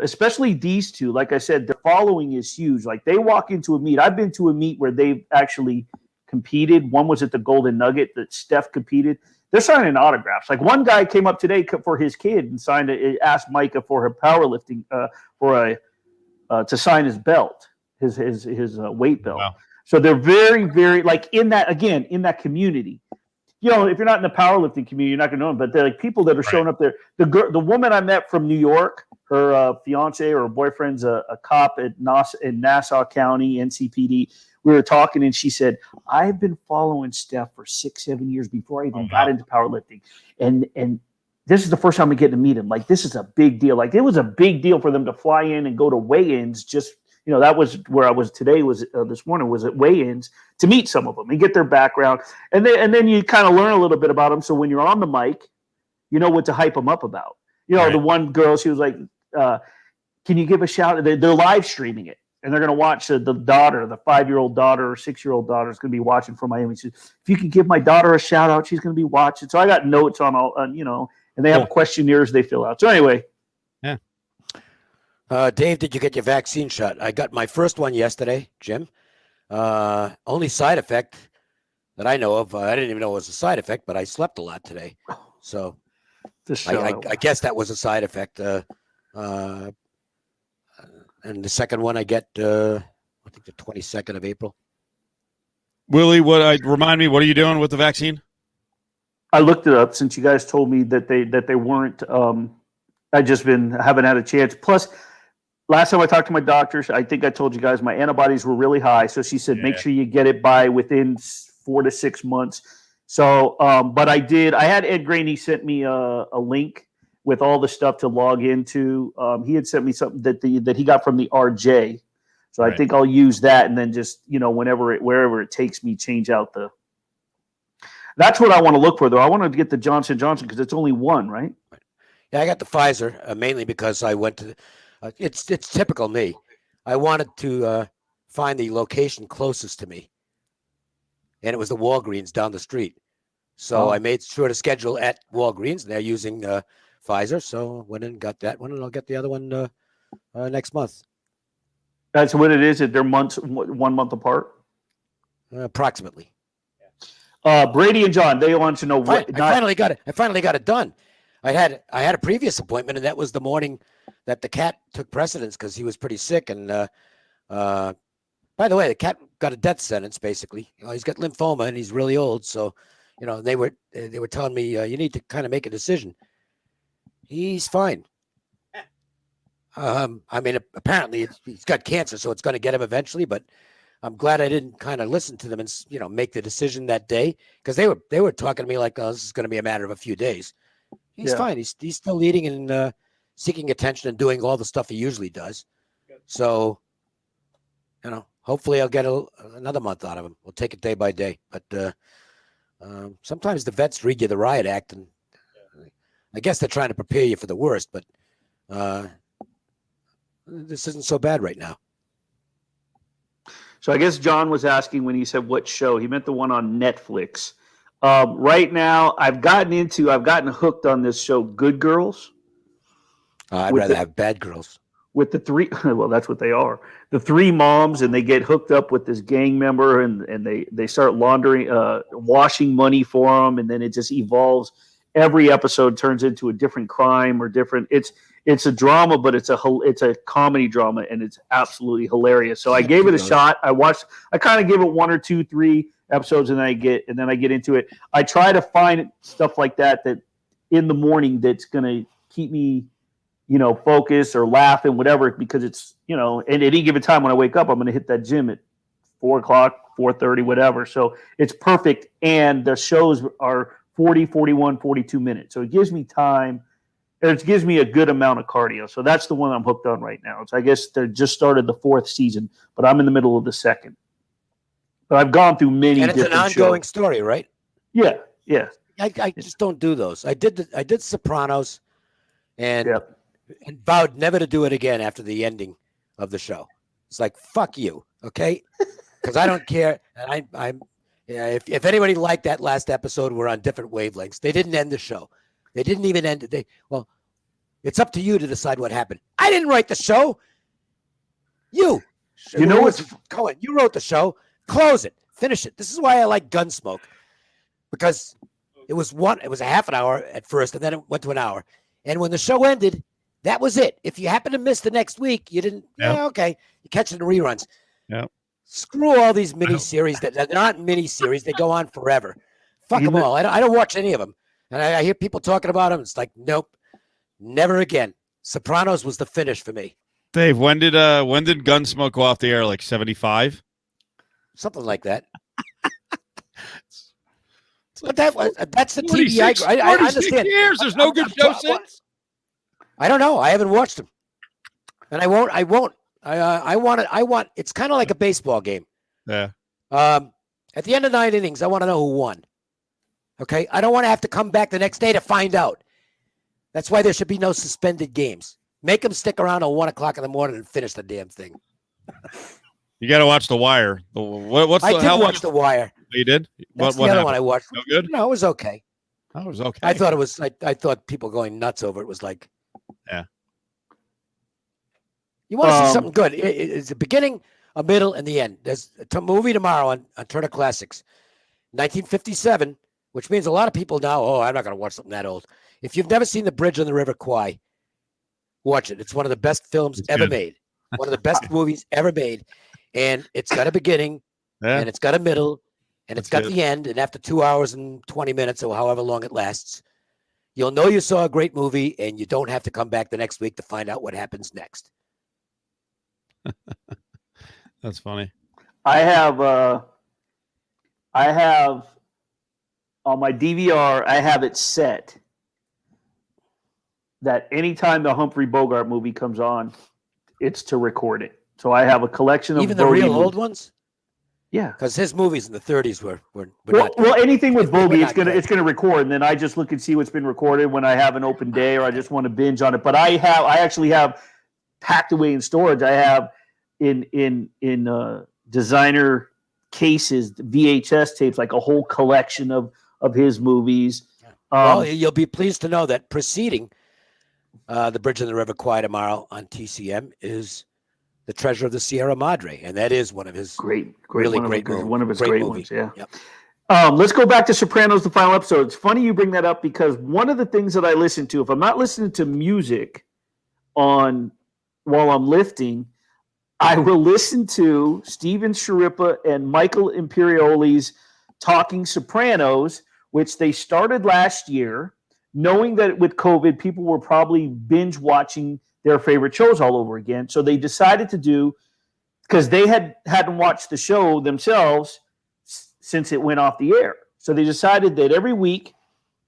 [SPEAKER 3] Especially these two. Like I said, the following is huge. Like they walk into a meet. I've been to a meet where they've actually competed. One was at the Golden Nugget that Steph competed. They're signing autographs. Like one guy came up today for his kid and asked Micah for her powerlifting to sign his belt, his weight belt. Wow. So they're very, very like in that community. If you're not in the powerlifting community, you're not going to know them. But they're like people that are showing up there. The woman I met from New York, her fiance or boyfriend's a cop in Nassau County, NCPD. We were talking, and she said, "I've been following Steph for 6-7 years before I even got into powerlifting, and this is the first time we get to meet him. Like this is a big deal. Like it was a big deal for them to fly in and go to weigh-ins just." That was where I was today. Was this morning was at weigh-ins to meet some of them and get their background, and then you kind of learn a little bit about them. So when you're on the mic, you know what to hype them up about. Right. The one girl, she was like, "Can you give a shout?" They're live streaming it, and they're going to watch the daughter, the 5-year-old daughter or 6-year-old daughter is going to be watching from Miami. She says, "If you can give my daughter a shout out, she's going to be watching." So I got notes on all, and they have questionnaires they fill out. So anyway.
[SPEAKER 1] Yeah.
[SPEAKER 2] Dave, did you get your vaccine shot? I got my first one yesterday, Jim. Only side effect that I know of, I didn't even know it was a side effect, but I slept a lot today. So I guess that was a side effect. And the second one I get, I think the 22nd of April.
[SPEAKER 1] Willie, remind me, what are you doing with the vaccine?
[SPEAKER 3] I looked it up since you guys told me that they weren't. I just haven't had a chance. Plus, last time I talked to my doctor, I think I told you guys my antibodies were really high. So she said, make sure you get it by within 4 to 6 months. So, but I did. I had Ed Graney sent me a link with all the stuff to log into. He had sent me something that he got from the RJ. So I think I'll use that, and then just wherever it takes me, change out the. That's what I want to look for, though. I want to get the Johnson & Johnson because it's only one, right?
[SPEAKER 2] Yeah, I got the Pfizer mainly because I went to. It's typical me. I wanted to find the location closest to me, and it was the Walgreens down the street. So I made sure to schedule at Walgreens. They're using Pfizer, so went and got that one, and I'll get the other one next month.
[SPEAKER 3] That's what it is. They're 1 month apart,
[SPEAKER 2] approximately.
[SPEAKER 3] Brady and John, they want to know what.
[SPEAKER 2] I finally got it. I finally got it done. I had a previous appointment, and that was the morning that the cat took precedence because he was pretty sick. And by the way, the cat got a death sentence. Basically, he's got lymphoma and he's really old. So, they were telling me you need to kind of make a decision. He's fine. I mean, apparently he's got cancer, so it's going to get him eventually. But I'm glad I didn't kind of listen to them and make the decision that day because they were talking to me like, oh, this is going to be a matter of a few days. He's fine. He's still eating and seeking attention and doing all the stuff he usually does. So, hopefully I'll get another month out of him. We'll take it day by day. But sometimes the vets read you the riot act, and I guess they're trying to prepare you for the worst. But this isn't so bad right now.
[SPEAKER 3] So I guess John was asking when he said what show, he meant the one on Netflix. Right now, I've gotten hooked on this show, Good Girls.
[SPEAKER 2] I'd rather have Bad Girls.
[SPEAKER 3] With the three, well, that's what they are. The three moms, and they get hooked up with this gang member, and they start washing money for them, and then it just evolves. Every episode turns into a different crime or different. It's a drama, but it's a comedy drama, and it's absolutely hilarious. So I gave it a shot. I kind of give it 1 or 2, 3 episodes, and then I get into it. I try to find stuff like that in the morning that's gonna keep me, focused or laughing, whatever, because it's, and at any given time when I wake up, I'm gonna hit that gym at 4 o'clock, 4:30, whatever. So it's perfect, and the shows are 40, 41, 42 minutes. So it gives me time. It gives me a good amount of cardio. So that's the one I'm hooked on right now. So I guess they just started the 4th season, but I'm in the middle of the 2nd. But I've gone through many different shows. And
[SPEAKER 2] it's an ongoing story, right?
[SPEAKER 3] Yeah, yeah.
[SPEAKER 2] I just don't do those. I did Sopranos and vowed never to do it again after the ending of the show. It's like, fuck you, okay? Because I don't care. And if anybody liked that last episode, we're on different wavelengths. They didn't end the show. They didn't even end it. It's up to you to decide what happened. I didn't write the show. You know what's Cohen? You wrote the show. Close it. Finish it. This is why I like Gunsmoke, because it was a half an hour at first, and then it went to an hour. And when the show ended, that was it. If you happen to miss the next week, you didn't. Yeah, okay. You catch it in reruns.
[SPEAKER 1] Yeah.
[SPEAKER 2] Screw all these miniseries that they're not miniseries. They go on forever. Fuck them all. I don't watch any of them. And I hear people talking about them. It's like, nope, never again. Sopranos was the finish for me.
[SPEAKER 1] Dave, when did Gunsmoke go off the air? Like 75?
[SPEAKER 2] Something like that. But that's the TV. I understand.
[SPEAKER 1] Years. There's no good show since.
[SPEAKER 2] I don't know. I haven't watched them, and I won't. I want. It's kind of like a baseball game.
[SPEAKER 1] Yeah.
[SPEAKER 2] At the end of 9 innings, I want to know who won. Okay, I don't want to have to come back the next day to find out. That's why there should be no suspended games. Make them stick around till 1 o'clock in the morning and finish the damn thing.
[SPEAKER 1] You got to watch The Wire.
[SPEAKER 2] I did watch The Wire.
[SPEAKER 1] You did?
[SPEAKER 2] That's the other one I watched.
[SPEAKER 1] No good?
[SPEAKER 2] No, it was okay.
[SPEAKER 1] Oh, it was okay.
[SPEAKER 2] I thought it was. I thought people going nuts over it was like.
[SPEAKER 1] Yeah.
[SPEAKER 2] You want to see something good? It's the beginning, a middle, and the end. There's a movie tomorrow on Turner Classics, 1957. Which means a lot of people now, I'm not going to watch something that old. If you've never seen The Bridge on the River Kwai, watch it. It's one of the best films ever made. One of the best movies ever made. And it's got a beginning, and it's got a middle, and it's got the end. And after 2 hours and 20 minutes or however long it lasts, you'll know you saw a great movie, and you don't have to come back the next week to find out what happens next.
[SPEAKER 1] That's funny.
[SPEAKER 3] I have on my DVR, I have it set that anytime the Humphrey Bogart movie comes on, it's to record it. So I have a collection of
[SPEAKER 2] even the real old ones.
[SPEAKER 3] Yeah,
[SPEAKER 2] because his movies in the 30s were
[SPEAKER 3] well, anything with Bogey, it's gonna record, and then I just look and see what's been recorded when I have an open day or I just want to binge on it. But I actually have packed away in storage. I have in designer cases, VHS tapes, like a whole collection of his movies.
[SPEAKER 2] Well, you'll be pleased to know that preceding The Bridge in the River Kwai tomorrow on TCM is The Treasure of the Sierra Madre, and that is one of his great movies.
[SPEAKER 3] One of his great ones, yeah. Yep. Let's go back to Sopranos, the final episode. It's funny you bring that up because one of the things that I listen to, if I'm not listening to music while I'm lifting, I will listen to Steven Sciarippa and Michael Imperioli's Talking Sopranos, which they started last year, knowing that with COVID, people were probably binge watching their favorite shows all over again. So they decided to do, because they hadn't watched the show themselves since it went off the air. So they decided that every week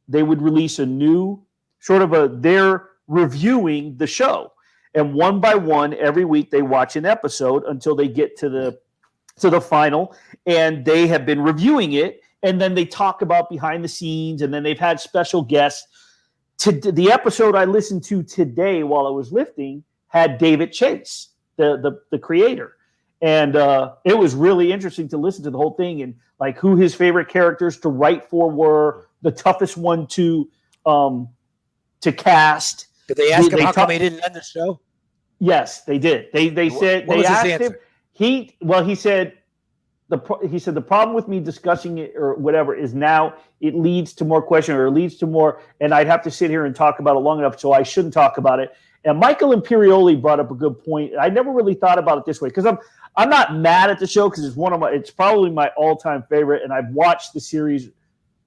[SPEAKER 3] they would release a new they're reviewing the show. And one by one, every week they watch an episode until they get to the final, and they have been reviewing it. And then they talk about behind the scenes, and then they've had special guests. The episode I listened to today while I was lifting had David Chase, the creator. And it was really interesting to listen to the whole thing and like who his favorite characters to write for were, the toughest one to cast.
[SPEAKER 2] Did they ask him how come he didn't end the show?
[SPEAKER 3] Yes, they did. They said
[SPEAKER 2] what
[SPEAKER 3] they
[SPEAKER 2] was
[SPEAKER 3] asked
[SPEAKER 2] his answer?
[SPEAKER 3] him. He said the problem with me discussing it or whatever is now it leads to more questions or it leads to more, and I'd have to sit here and talk about it long enough, so I shouldn't talk about it. And Michael Imperioli brought up a good point. I never really thought about it this way because I'm not mad at the show because it's probably my all-time favorite, and I've watched the series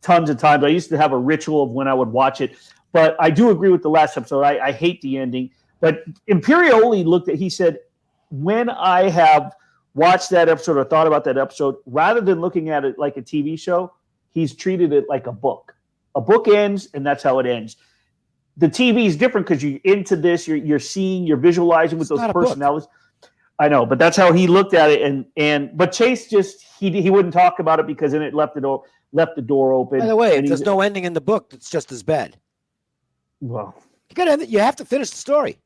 [SPEAKER 3] tons of times. I used to have a ritual of when I would watch it. But I do agree with the last episode. I hate the ending. But Imperioli he said, when I have watched that episode or thought about that episode, rather than looking at it like a TV show, he's treated it like a book. A book ends, and that's how it ends. The TV is different because you're into this, you're seeing, you're visualizing with those personalities. I know, but that's how he looked at it. But Chase he wouldn't talk about it because then it left the door open.
[SPEAKER 2] By the way, if there's no ending in the book, it's just as bad.
[SPEAKER 3] Well,
[SPEAKER 2] you have to finish the story.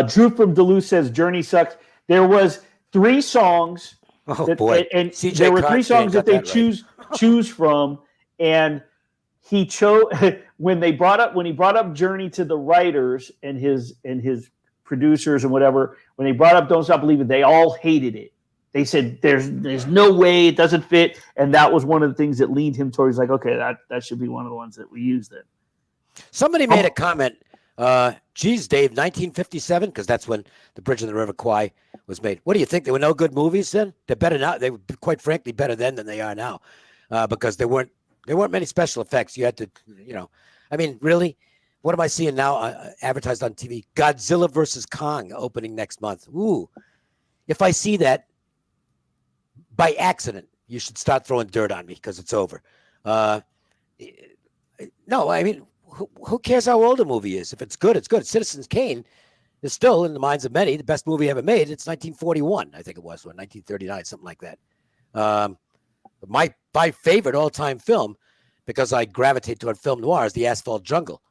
[SPEAKER 3] Drew from Duluth says Journey sucks. There was 3 songs.
[SPEAKER 2] Oh boy!
[SPEAKER 3] And there were 3 songs that they choose from, and he chose when he brought up Journey to the writers and his producers and whatever. When they brought up Don't Stop Believing, they all hated it. They said there's no way it doesn't fit, and that was one of the things that leaned him towards like, okay, that should be one of the ones that we use then.
[SPEAKER 2] Somebody made a comment. Geez, Dave, 1957, because that's when The Bridge in the River Kwai was made. What do you think? There were no good movies then? They're better now. They were, quite frankly, better then than they are now, because there weren't many special effects. You had to, I mean, really, what am I seeing now advertised on TV? Godzilla versus Kong opening next month. Ooh, if I see that by accident, you should start throwing dirt on me because it's over. No, I mean, who cares how old a movie is? If it's good, it's good. Citizen Kane is still, in the minds of many, the best movie ever made. It's 1941, I think it was, or 1939, something like that. My favorite all-time film, because I gravitate toward film noir, is The Asphalt Jungle,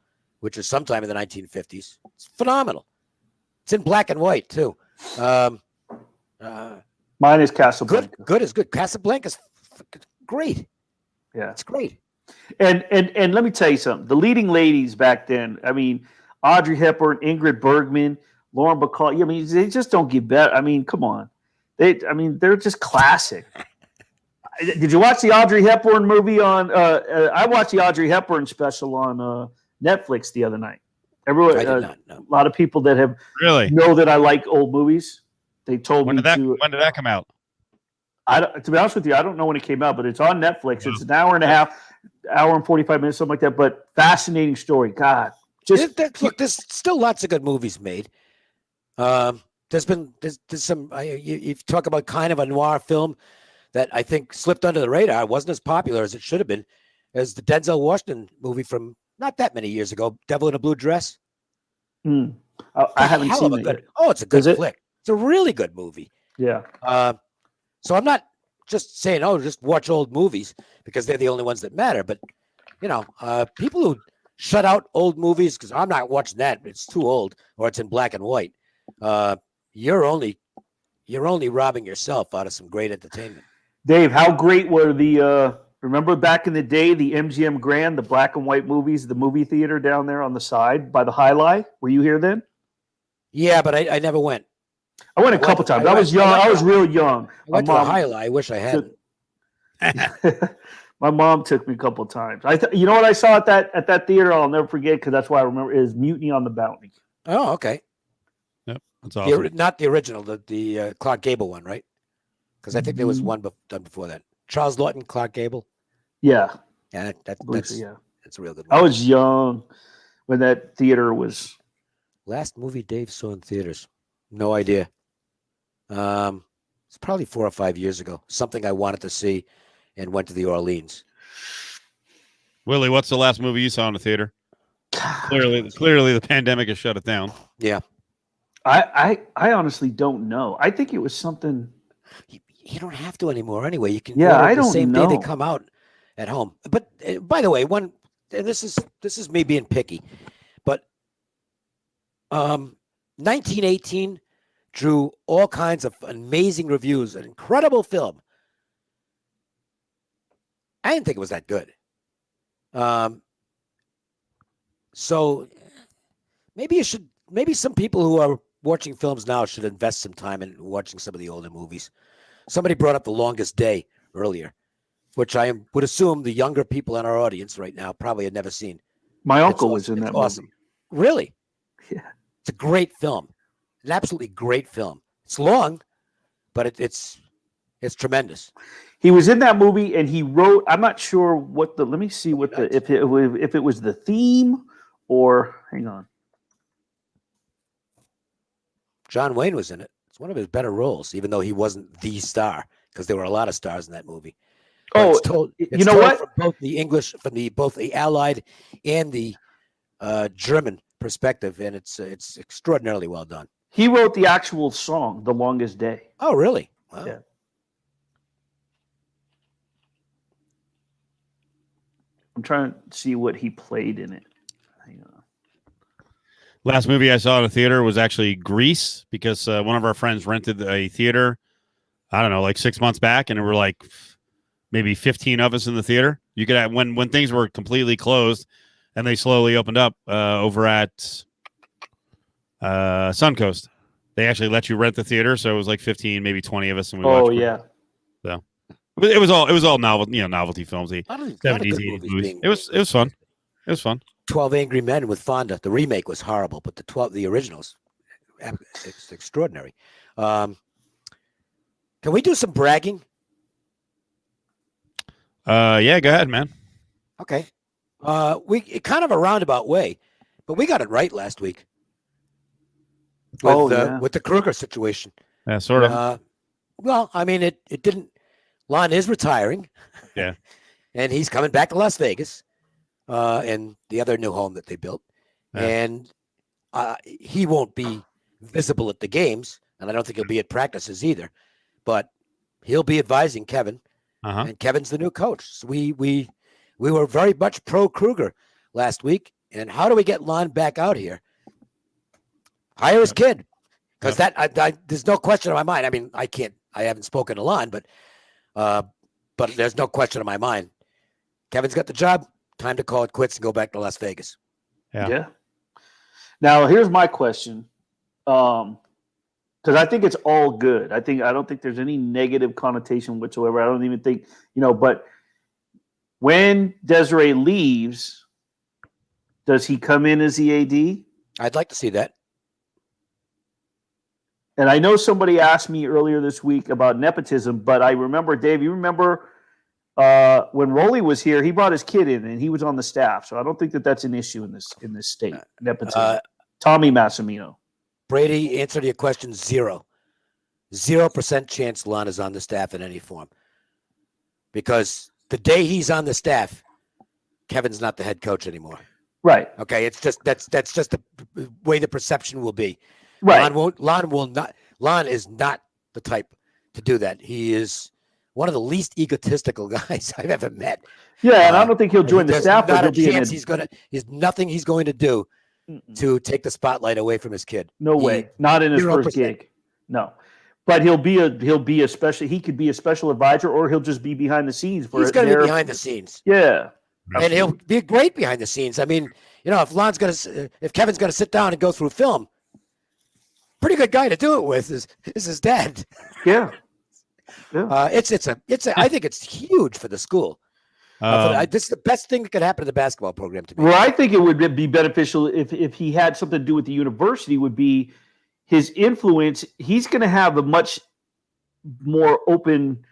[SPEAKER 2] which is sometime in the 1950s. It's phenomenal. It's in black and white, too.
[SPEAKER 3] Mine is Casablanca.
[SPEAKER 2] Good is good. Casablanca's great.
[SPEAKER 3] Yeah.
[SPEAKER 2] It's great.
[SPEAKER 3] And let me tell you something. The leading ladies back then, I mean, Audrey Hepburn, Ingrid Bergman, Lauren Bacall, I mean, they just don't get better. I mean, come on. They're just classic. Did you watch the Audrey Hepburn movie on I watched the Audrey Hepburn special on Netflix the other night. Everyone,
[SPEAKER 2] I did not know.
[SPEAKER 3] A lot of people that have know that I like old movies. They told me
[SPEAKER 1] when did that come out?
[SPEAKER 3] To be honest with you, I don't know when it came out, but it's on Netflix. It's an hour and a half, hour and 45 minutes, something like that. But fascinating story. God,
[SPEAKER 2] look, there's still lots of good movies made. There's some. You talk about kind of a noir film that I think slipped under the radar. It wasn't as popular as it should have been, as the Denzel Washington movie from not that many years ago, Devil in a Blue Dress.
[SPEAKER 3] I haven't seen it yet.
[SPEAKER 2] Oh, it's a good flick. It's a really good movie.
[SPEAKER 3] Yeah.
[SPEAKER 2] So I'm not just saying, just watch old movies because they're the only ones that matter. But, people who shut out old movies because I'm not watching that. It's too old or it's in black and white. You're only robbing yourself out of some great entertainment.
[SPEAKER 3] Dave, how great were remember back in the day, the MGM Grand, the black and white movies, the movie theater down there on the side by the High Lie? Were you here then?
[SPEAKER 2] Yeah, but I never went.
[SPEAKER 3] I went a couple times. I was young. I was real young.
[SPEAKER 2] I went to the High Lie. I wish I hadn't.
[SPEAKER 3] My mom took me a couple of times. You know what I saw at that theater? I'll never forget because that's why I remember is Mutiny on the Bounty.
[SPEAKER 2] Oh, okay.
[SPEAKER 1] Yep, that's awesome.
[SPEAKER 2] Not the original, the Clark Gable one, right? Because I think there was one done before that. Charles Lawton, Clark Gable.
[SPEAKER 3] Yeah.
[SPEAKER 2] Yeah, that's a real good movie.
[SPEAKER 3] I was young when that theater was.
[SPEAKER 2] Last movie Dave saw in theaters. No idea. It's probably 4 or 5 years ago. Something I wanted to see and went to the Orleans.
[SPEAKER 1] Willie, what's the last movie you saw in the theater? Clearly the pandemic has shut it down.
[SPEAKER 2] Yeah.
[SPEAKER 3] I honestly don't know. I think it was something.
[SPEAKER 2] You don't have to anymore anyway. You can
[SPEAKER 3] order
[SPEAKER 2] the same day they come out at home. But by the way, and this is me being picky, but 1918 drew all kinds of amazing reviews, an incredible film. I didn't think it was that good. So maybe some people who are watching films now should invest some time in watching some of the older movies. Somebody brought up The Longest Day earlier, which I would assume the younger people in our audience right now probably had never seen.
[SPEAKER 3] My uncle was in that
[SPEAKER 2] awesome.
[SPEAKER 3] movie.
[SPEAKER 2] Really?
[SPEAKER 3] Yeah.
[SPEAKER 2] It's a great film. An absolutely great film. It's long, but it's tremendous.
[SPEAKER 3] He was in that movie and he wrote, I'm not sure let me see if it was the theme or hang on.
[SPEAKER 2] John Wayne was in it. It's one of his better roles, even though he wasn't the star, because there were a lot of stars in that movie. But
[SPEAKER 3] you know what?
[SPEAKER 2] From both the English, both the Allied and the German perspective, and it's extraordinarily well done.
[SPEAKER 3] He wrote the actual song, "The Longest Day."
[SPEAKER 2] Oh, really? Wow.
[SPEAKER 3] Yeah. I'm trying to see what he played in it. Hang on.
[SPEAKER 1] Last movie I saw in a theater was actually Grease, because one of our friends rented a theater, I don't know, like 6 months back, and there were like maybe 15 of us in the theater. You could have, when things were completely closed and they slowly opened up over at Suncoast. They actually let you rent the theater, so it was like 15, maybe 20 of us, and we watched.
[SPEAKER 3] Yeah.
[SPEAKER 1] So it was all novelty films, the 70s, 80s movies. It was fun. It was fun.
[SPEAKER 2] 12 Angry Men with Fonda. The remake was horrible, but the originals, it's extraordinary. Can we do some bragging?
[SPEAKER 1] Yeah, go ahead, man.
[SPEAKER 2] Okay. We kind of a roundabout way, but we got it right last week. With the Kruger situation.
[SPEAKER 1] Yeah, sort of.
[SPEAKER 2] Well, I mean, it didn't. Lon is retiring.
[SPEAKER 1] Yeah.
[SPEAKER 2] And he's coming back to Las Vegas, and the other new home that they built. Yeah. And he won't be visible at the games, and I don't think he'll be at practices either. But he'll be advising Kevin, and Kevin's the new coach. So we were very much pro Kruger last week. And how do we get Lon back out here? Hire his kid, because there's no question in my mind. I mean, I haven't spoken to Lon, but there's no question in my mind. Kevin's got the job. Time to call it quits and go back to Las Vegas.
[SPEAKER 3] Yeah. Now, here's my question. Because I think it's all good. I don't think there's any negative connotation whatsoever. I don't even think, but when Desiree leaves, does he come in as the AD?
[SPEAKER 2] I'd like to see that.
[SPEAKER 3] And I know somebody asked me earlier this week about nepotism, but I remember, Dave, you remember when Rolly was here, he brought his kid in and he was on the staff. So I don't think that that's an issue in this state. Nepotism. Tommy Massimino.
[SPEAKER 2] Brady, answer to your question, 0%. 0% chance Lon is on the staff in any form. Because the day he's on the staff, Kevin's not the head coach anymore.
[SPEAKER 3] Right.
[SPEAKER 2] Okay. It's just that's just the way the perception will be.
[SPEAKER 3] Right.
[SPEAKER 2] Lon is not the type to do that. He is one of the least egotistical guys I've ever met.
[SPEAKER 3] Yeah, and I don't think he'll join the staff.
[SPEAKER 2] Not a chance he's nothing he's going to do to take the spotlight away from his kid.
[SPEAKER 3] No way. Not in his 0%. First gig. No. But he could be a special advisor, or he'll just be behind the scenes.
[SPEAKER 2] He's going to be behind the scenes.
[SPEAKER 3] Yeah.
[SPEAKER 2] And he'll be great behind the scenes. I mean, if Kevin's going to sit down and go through film, pretty good guy to do it with is his dad.
[SPEAKER 3] Yeah.
[SPEAKER 2] I think it's huge for the school. This is the best thing that could happen to the basketball program to me.
[SPEAKER 3] Well, I think it would be beneficial if he had something to do with the university, would be his influence. He's going to have a much more open,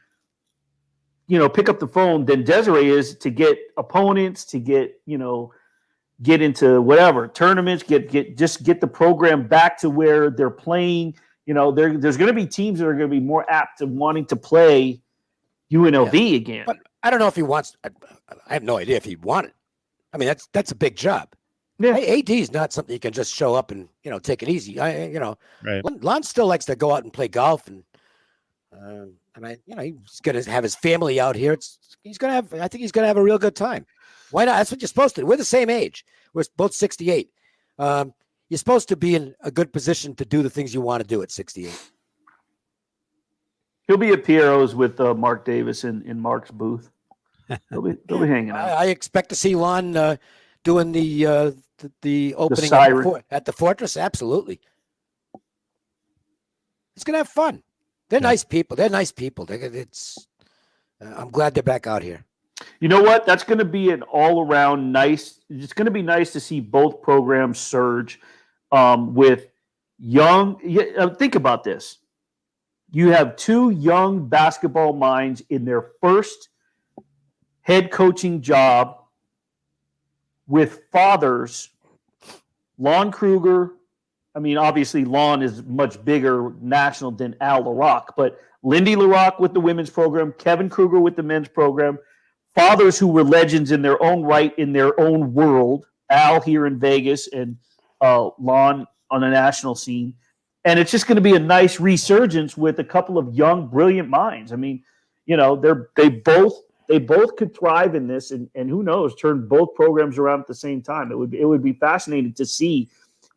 [SPEAKER 3] pick up the phone than Desiree is to get opponents, to get into whatever tournaments, get the program back to where they're playing. There's going to be teams that are going to be more apt to wanting to play UNLV again.
[SPEAKER 2] But I don't know if he wants. I have no idea if he wanted. I mean, that's a big job.
[SPEAKER 3] Yeah.
[SPEAKER 2] AD is not something you can just show up and take it easy.
[SPEAKER 1] Right.
[SPEAKER 2] Lon still likes to go out and play golf, and he's going to have his family out here. I think he's going to have a real good time. Why not? That's what you're supposed to do. We're the same age. We're both 68. You're supposed to be in a good position to do the things you want to do at 68.
[SPEAKER 3] He'll be at Piero's with Mark Davis in Mark's booth. They'll be hanging out.
[SPEAKER 2] I expect to see Lon doing the opening at the Fortress. Absolutely. He's going to have fun. They're nice people. I'm glad they're back out here.
[SPEAKER 3] You know what? That's going to be an all-around nice. It's going to be nice to see both programs surge with young. Think about this. You have two young basketball minds in their first head coaching job with fathers. Lon Kruger. I mean, obviously, Lon is much bigger national than Al LaRock, but Lindy LaRock with the women's program, Kevin Kruger with the men's program. Fathers who were legends in their own right, in their own world. Al here in Vegas and Lon on the national scene. And it's just going to be a nice resurgence with a couple of young, brilliant minds. I mean, they both could thrive in this, and who knows, turn both programs around at the same time. It would be fascinating to see.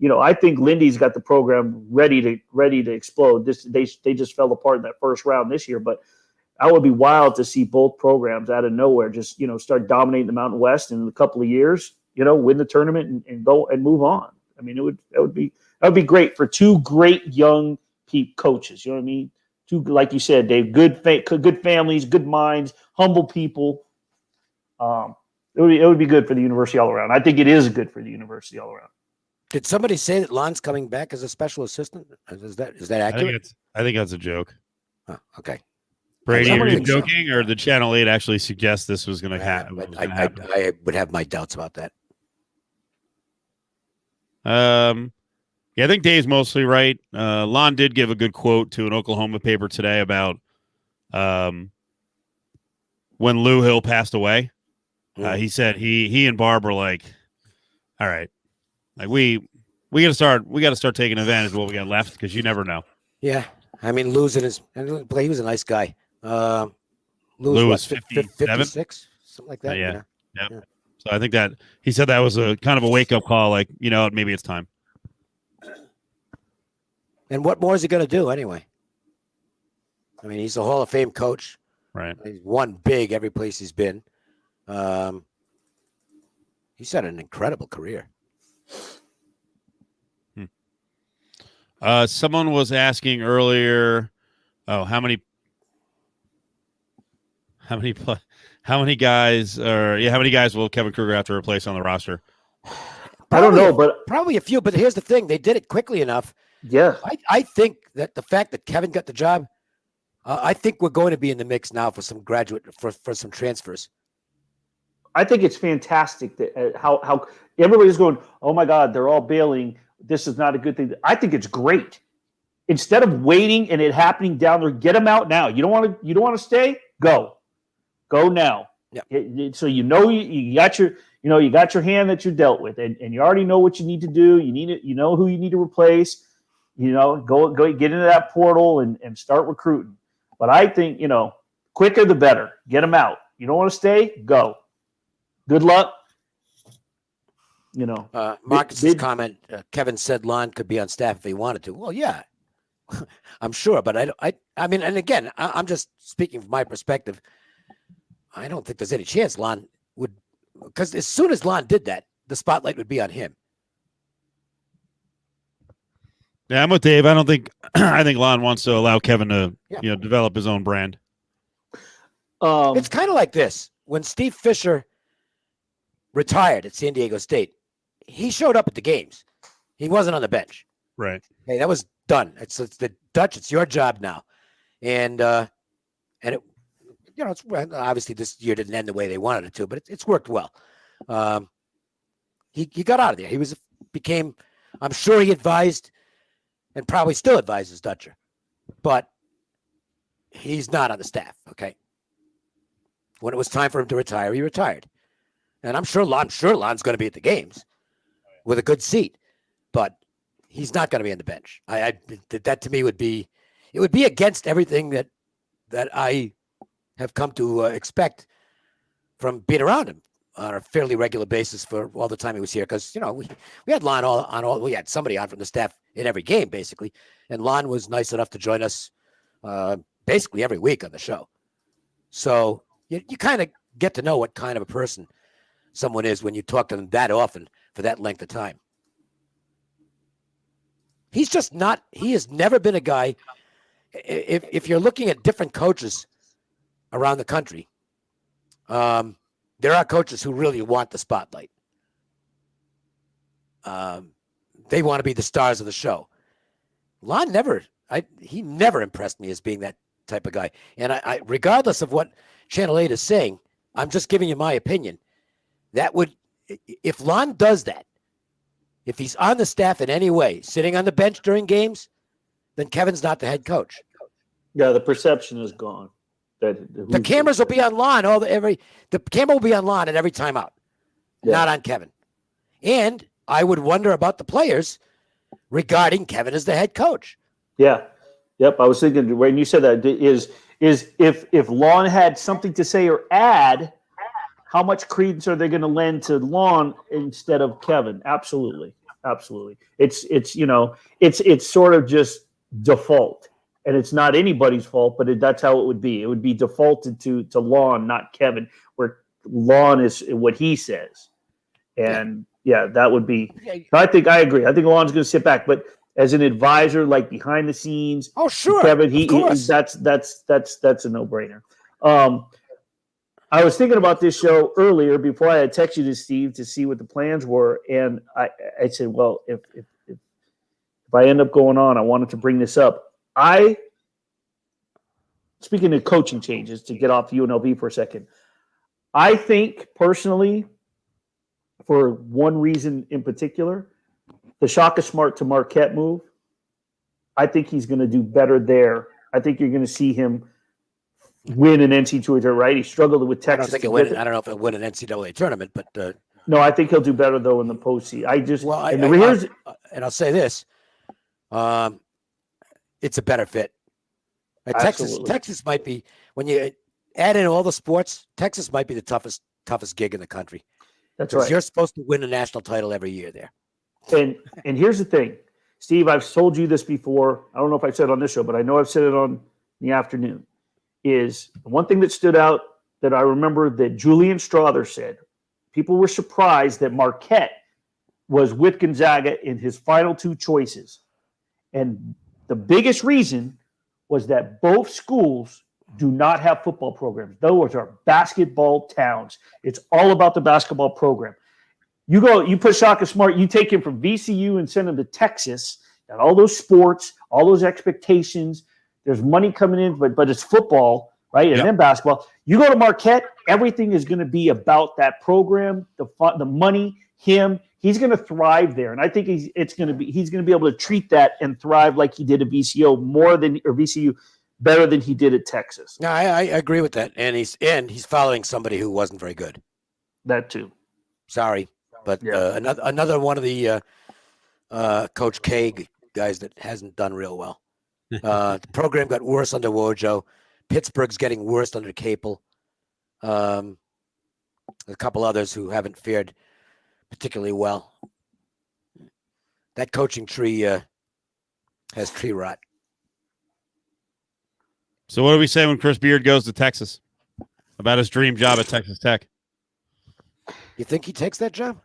[SPEAKER 3] I think Lindy's got the program ready to explode. They just fell apart in that first round this year, but I would be wild to see both programs out of nowhere just start dominating the Mountain West in a couple of years. Win the tournament and go and move on. I mean, that would be great for two great young coaches. You know what I mean? Two, like you said, Dave, good families, good minds, humble people. It would be good for the university all around. I think it is good for the university all around.
[SPEAKER 2] Did somebody say that Lon's coming back as a special assistant? Is that accurate?
[SPEAKER 1] I think that's a joke.
[SPEAKER 2] Oh, okay.
[SPEAKER 1] Brady, are you joking, or did Channel 8 actually suggest this was going to happen?
[SPEAKER 2] I would have my doubts about that.
[SPEAKER 1] Yeah, I think Dave's mostly right. Lon did give a good quote to an Oklahoma paper today about when Lou Hill passed away. He said he and Barb were like, all right, like we got to start taking advantage of what we got left, because you never know.
[SPEAKER 2] Yeah, I mean, he was a nice guy.
[SPEAKER 1] Lou was
[SPEAKER 2] 56, something like that.
[SPEAKER 1] Yeah. So I think that he said that was a kind of a wake up call. Like, maybe it's time.
[SPEAKER 2] And what more is he going to do anyway? I mean, he's a Hall of Fame coach.
[SPEAKER 1] Right.
[SPEAKER 2] He's won big every place he's been. He's had an incredible career.
[SPEAKER 1] Someone was asking earlier, how many guys will Kevin Kruger have to replace on the roster?
[SPEAKER 3] I don't know, but
[SPEAKER 2] probably a few. But here's the thing: they did it quickly enough
[SPEAKER 3] Yeah.
[SPEAKER 2] I think that the fact that Kevin got the job, I think we're going to be in the mix now for some for some transfers.
[SPEAKER 3] I think it's fantastic that how everybody's going, oh my God, they're all bailing. This is not a good thing. I think it's great. Instead of waiting and it happening down there, get them out now. You don't want to stay? Go now.
[SPEAKER 2] Yeah.
[SPEAKER 3] So you got your hand that you're dealt with, and you already know what you need to do. You know who you need to replace. Go get into that portal and start recruiting. But I think quicker the better. Get them out. You don't want to stay? Go. Good luck.
[SPEAKER 2] Marcus's comment. Kevin said Lon could be on staff if he wanted to. Well, yeah, I'm sure, but I mean, and again, I'm just speaking from my perspective. I don't think there's any chance Lon would, because as soon as Lon did that, the spotlight would be on him.
[SPEAKER 1] Yeah, I'm with Dave. I think Lon wants to allow Kevin to develop his own brand.
[SPEAKER 2] It's kind of like this. When Steve Fisher retired at San Diego State, he showed up at the games. He wasn't on the bench.
[SPEAKER 1] Right.
[SPEAKER 2] Hey, that was done. It's the Dutch. It's your job now, and it, it's obviously this year didn't end the way they wanted it to, but it's worked well. He got out of there. Became. I'm sure he advised, and probably still advises Dutcher, but he's not on the staff. Okay. When it was time for him to retire, he retired, and I'm sure Lon's going to be at the games with a good seat, but he's not going to be on the bench. That to me would be against everything that I have come to expect from being around him on a fairly regular basis for all the time he was here. Because we had Lon we had somebody on from the staff in every game basically, and Lon was nice enough to join us basically every week on the show. So you kind of get to know what kind of a person someone is when you talk to them that often for that length of time. He's just not. He has never been a guy. If you're looking at different coaches around the country, there are coaches who really want the spotlight. They want to be the stars of the show. Lon he never impressed me as being that type of guy. And I regardless of what Channel 8 is saying, I'm just giving you my opinion. If Lon does that, if he's on the staff in any way, sitting on the bench during games, then Kevin's not the head coach.
[SPEAKER 3] Yeah, the perception is gone.
[SPEAKER 2] The cameras will be on Lon. The camera will be on Lon at every timeout, not on Kevin. And I would wonder about the players regarding Kevin as the head coach.
[SPEAKER 3] Yeah. Yep. I was thinking when you said that is if Lon had something to say or add, how much credence are they going to lend to Lon instead of Kevin? Absolutely. It's sort of just default, and it's not anybody's fault, but that's how it would be. It would be defaulted to Lon, not Kevin, where Lon is what he says. And that would be. I agree. I think Lon's going to sit back, but as an advisor, like behind the scenes,
[SPEAKER 2] sure,
[SPEAKER 3] Kevin, that's a no-brainer. I was thinking about this show earlier before I had texted you to Steve to see what the plans were, and I said, well, if I end up going on, I wanted to bring this up. Speaking of coaching changes, to get off UNLV for a second, I think personally, for one reason in particular, the Shaka Smart to Marquette move, I think he's going to do better there. I think you're going to see him win an NCAA tournament, right? He struggled with Texas.
[SPEAKER 2] I don't know if he'll win an NCAA tournament, but
[SPEAKER 3] no, I think he'll do better though in the postseason.
[SPEAKER 2] And I'll say this: it's a better fit. Texas might be, when you add in all the sports, Texas might be the toughest gig in the country.
[SPEAKER 3] That's right.
[SPEAKER 2] You're supposed to win a national title every year there.
[SPEAKER 3] And here's the thing, Steve. I've told you this before. I don't know if I've said it on this show, but I know I've said it on the afternoon. Is one thing that stood out that I remember that Julian Strother said. People were surprised that Marquette was with Gonzaga in his final two choices. And the biggest reason was that both schools do not have football programs. Those are basketball towns. It's all about the basketball program. You put Shaka Smart, you take him from VCU and send him to Texas. got all those sports, all those expectations. There's money coming in, but it's football, right? And then basketball. You go to Marquette, everything is going to be about that program, the money, him. He's going to thrive there, and I think he's going to be able to treat that and thrive like he did at VCU better than he did at Texas.
[SPEAKER 2] No, I agree with that, and he's following somebody who wasn't very good.
[SPEAKER 3] That too.
[SPEAKER 2] Sorry, but another one of the Coach K guys that hasn't done real well. The program got worse under Wojo. Pittsburgh's getting worse under Capel. A couple others who haven't fared particularly well. That coaching tree has tree rot.
[SPEAKER 1] So what do we say when Chris Beard goes to Texas about his dream job at Texas Tech?
[SPEAKER 2] You think he takes that job?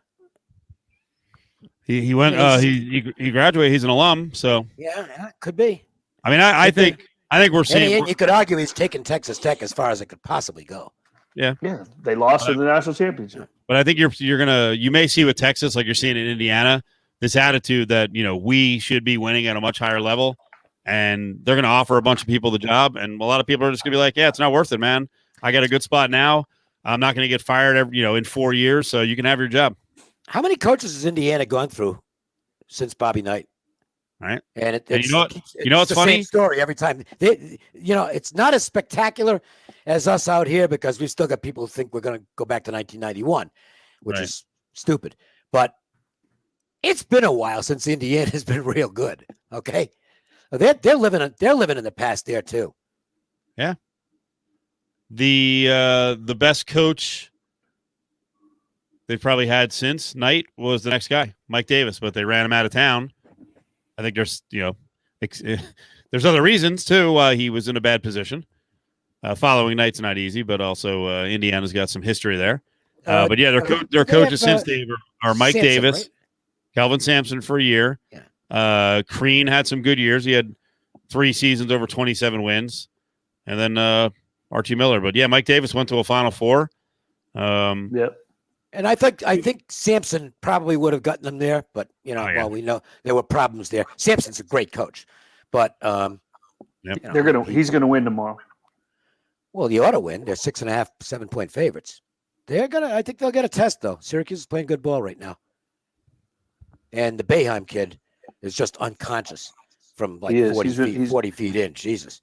[SPEAKER 1] He went. He graduated. He's an alum. So
[SPEAKER 2] yeah, could be.
[SPEAKER 1] I mean, I think we're seeing.
[SPEAKER 2] You could argue he's taken Texas Tech as far as it could possibly go.
[SPEAKER 1] Yeah.
[SPEAKER 3] They lost in the national championship.
[SPEAKER 1] But I think you may see with Texas, like you're seeing in Indiana, this attitude that we should be winning at a much higher level, and they're going to offer a bunch of people the job, and a lot of people are just going to be like, yeah, it's not worth it, man. I got a good spot now. I'm not going to get fired in 4 years, so you can have your job.
[SPEAKER 2] How many coaches has Indiana gone through since Bobby Knight?
[SPEAKER 1] Right.
[SPEAKER 2] And
[SPEAKER 1] you know what's
[SPEAKER 2] the
[SPEAKER 1] funny?
[SPEAKER 2] Same story every time. It's not as spectacular as us out here because we've still got people who think we're going to go back to 1991, which is stupid. But it's been a while since Indiana has been real good. Okay, they're living in the past there too.
[SPEAKER 1] Yeah. The best coach they've probably had since Knight was the next guy, Mike Davis, but they ran him out of town. I think there's there's other reasons too why he was in a bad position. Following Knight's not easy, but also Indiana's got some history there. But yeah, their coaches since Dave are Mike
[SPEAKER 2] Sampson,
[SPEAKER 1] Davis,
[SPEAKER 2] right?
[SPEAKER 1] Calvin Sampson for a year.
[SPEAKER 2] Yeah.
[SPEAKER 1] Crean had some good years. He had 3 seasons over 27 wins, and then Archie Miller. But yeah, Mike Davis went to a Final Four.
[SPEAKER 3] Yep.
[SPEAKER 2] And I think Sampson probably would have gotten them there, but well, we know there were problems there. Sampson's a great coach, but
[SPEAKER 3] he's gonna win tomorrow.
[SPEAKER 2] Well, you ought to win. They're 6.5, 7-point favorites. I think they'll get a test though. Syracuse is playing good ball right now, and the Boeheim kid is just unconscious from like 40 feet in. Jesus,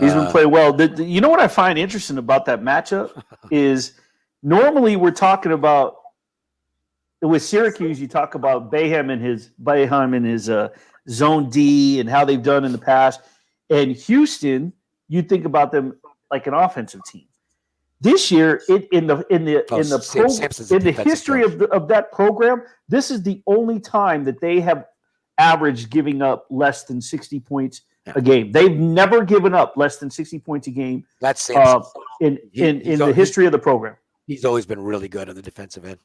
[SPEAKER 3] he's been playing well. You know what I find interesting about that matchup is. Normally, we're talking about with Syracuse. You talk about Boeheim and his zone D and how they've done in the past. And Houston, you think about them like an offensive team. This year, in the history of that program, this is the only time that they have averaged giving up less than 60 points a game. They've never given up less than 60 points a game.
[SPEAKER 2] That's
[SPEAKER 3] in the history of the program.
[SPEAKER 2] He's always been really good on the defensive end.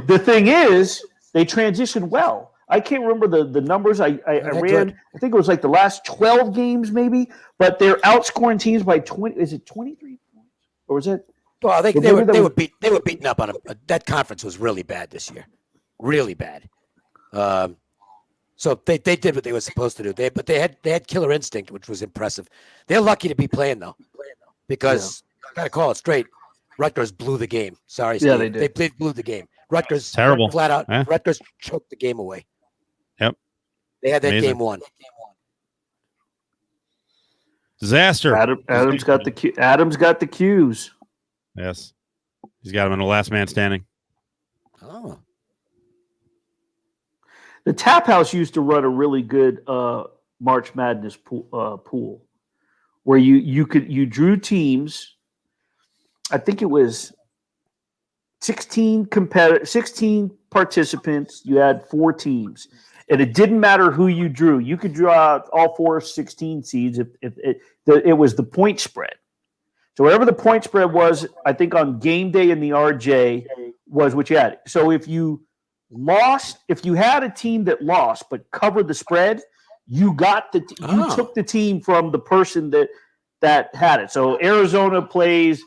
[SPEAKER 3] The thing is, they transition well. I can't remember the numbers. I ran. Good. I think it was like the last 12 games, maybe. But they're outscoring teams by 20. Is it 23 points, or was it?
[SPEAKER 2] Well, they were beaten up on them. That conference was really bad this year, really bad. So they did what they were supposed to do. But they had killer instinct, which was impressive. They're lucky to be playing though, because I gotta call it straight. Rutgers blew the game. Sorry, Steve.
[SPEAKER 3] Yeah, they did.
[SPEAKER 2] They blew the game. Rutgers
[SPEAKER 1] terrible,
[SPEAKER 2] flat out. Yeah. Rutgers choked the game away.
[SPEAKER 1] Yep,
[SPEAKER 2] they had that game won.
[SPEAKER 1] Disaster.
[SPEAKER 3] Adams got the cues.
[SPEAKER 1] Yes, he's got him in the last man standing.
[SPEAKER 2] Oh,
[SPEAKER 3] the Tap House used to run a really good March Madness pool, where you drew teams. I think it was 16 participants. You had 4 teams, and it didn't matter who you drew. You could draw all 4 16 seeds if it was the point spread. So whatever the point spread was, I think on game day in the RJ was what you had. So if you had a team that lost but covered the spread, you took the team from the person that had it. So Arizona plays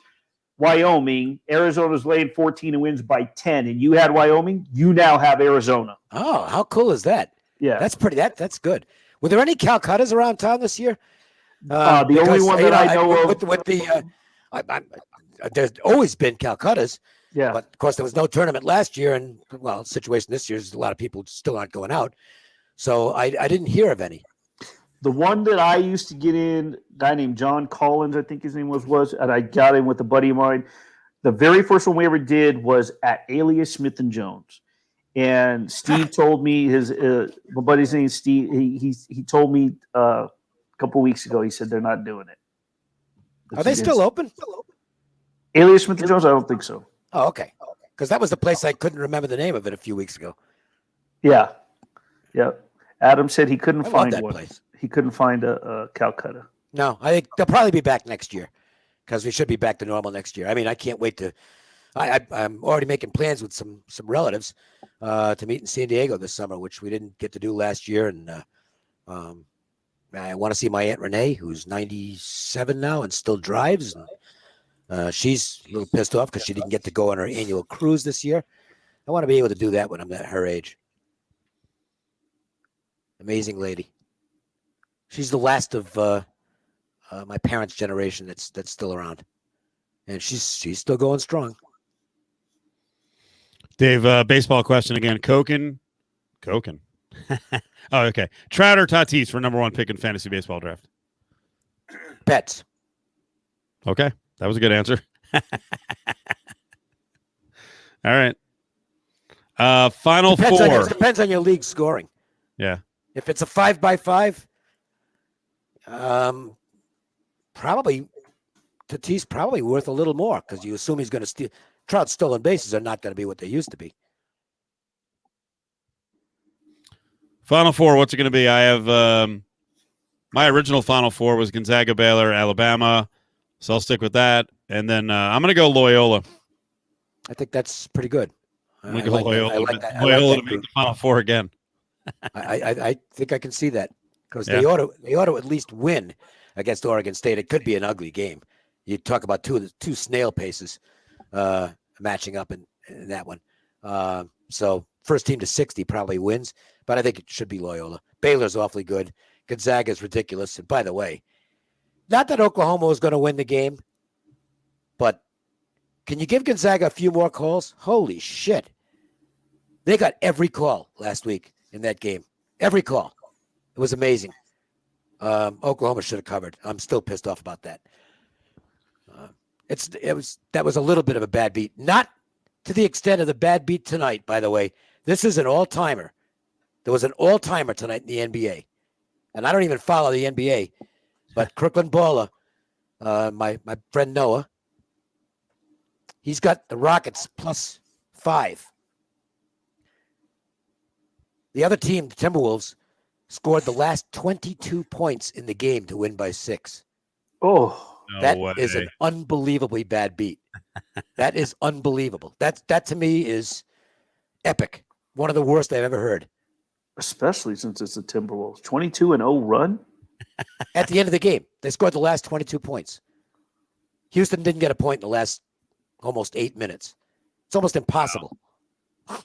[SPEAKER 3] Wyoming. Arizona's laying 14 and wins by 10, and you had Wyoming. You now have Arizona.
[SPEAKER 2] Oh, how cool is that?
[SPEAKER 3] Yeah,
[SPEAKER 2] that's pretty. That's good. Were there any Calcuttas around town this year?
[SPEAKER 3] The only one that I know of
[SPEAKER 2] with there's always been Calcuttas.
[SPEAKER 3] Yeah,
[SPEAKER 2] but of course there was no tournament last year, and well, the situation this year is a lot of people still aren't going out. So I didn't hear of any.
[SPEAKER 3] The one that I used to get in, a guy named John Collins, I think his name was, and I got in with a buddy of mine. The very first one we ever did was at Alias Smith and Jones. And Steve told me my buddy's name is Steve. He told me a couple weeks ago. He said they're not doing it.
[SPEAKER 2] Are they still open?
[SPEAKER 3] Alias Smith and Jones? I don't think so.
[SPEAKER 2] Oh, okay. Because that was the place I couldn't remember the name of it a few weeks ago.
[SPEAKER 3] Yeah. Adam said he couldn't find
[SPEAKER 2] that
[SPEAKER 3] one.
[SPEAKER 2] Place.
[SPEAKER 3] He couldn't find a Calcutta.
[SPEAKER 2] No, I think they'll probably be back next year because we should be back to normal next year. I mean, I can't wait to. I'm already making plans with some relatives to meet in San Diego this summer, which we didn't get to do last year. And I want to see my Aunt Renee, who's 97 now and still drives. And, she's a little pissed off because she didn't get to go on her annual cruise this year. I want to be able to do that when I'm at her age. Amazing lady. She's the last of my parents' generation that's still around, and she's still going strong.
[SPEAKER 1] Dave, baseball question again. Koken. Oh, okay. Trout or Tatis for number one pick in fantasy baseball draft?
[SPEAKER 2] Betts.
[SPEAKER 1] Okay, that was a good answer. All right. Final four.
[SPEAKER 2] Depends on your league scoring.
[SPEAKER 1] Yeah.
[SPEAKER 2] If it's a 5x5, probably Tatis probably worth a little more because you assume he's going to steal. Trout's stolen bases are not going to be what they used to be.
[SPEAKER 1] Final four. What's it going to be? I have my original Final Four was Gonzaga, Baylor, Alabama, so I'll stick with that. And then I'm going to go Loyola.
[SPEAKER 2] I think that's pretty good.
[SPEAKER 1] I'm going to go Loyola. Loyola to make the Final Four again.
[SPEAKER 2] I think I can see that because they ought to at least win against Oregon State. It could be an ugly game. You talk about two snail paces matching up in that one. So first team to 60 probably wins, but I think it should be Loyola. Baylor's awfully good. Gonzaga is ridiculous. And by the way, not that Oklahoma is going to win the game, but can you give Gonzaga a few more calls? Holy shit. They got every call last week in that game. Every call. It was amazing. Oklahoma should have covered. I'm still pissed off about that. That was a little bit of a bad beat. Not to the extent of the bad beat tonight, by the way. This is an all-timer. There was an all-timer tonight in the NBA. And I don't even follow the NBA, but Crooklyn Baller, my friend Noah, he's got the Rockets +5. The other team, the Timberwolves, scored the last 22 points in the game to win by 6.
[SPEAKER 3] Oh,
[SPEAKER 2] that is an unbelievably bad beat. That is unbelievable. That to me is epic. One of the worst I've ever heard.
[SPEAKER 3] Especially since it's the Timberwolves. 22-0 run?
[SPEAKER 2] At the end of the game, they scored the last 22 points. Houston didn't get a point in the last almost 8 minutes. It's almost impossible. Wow.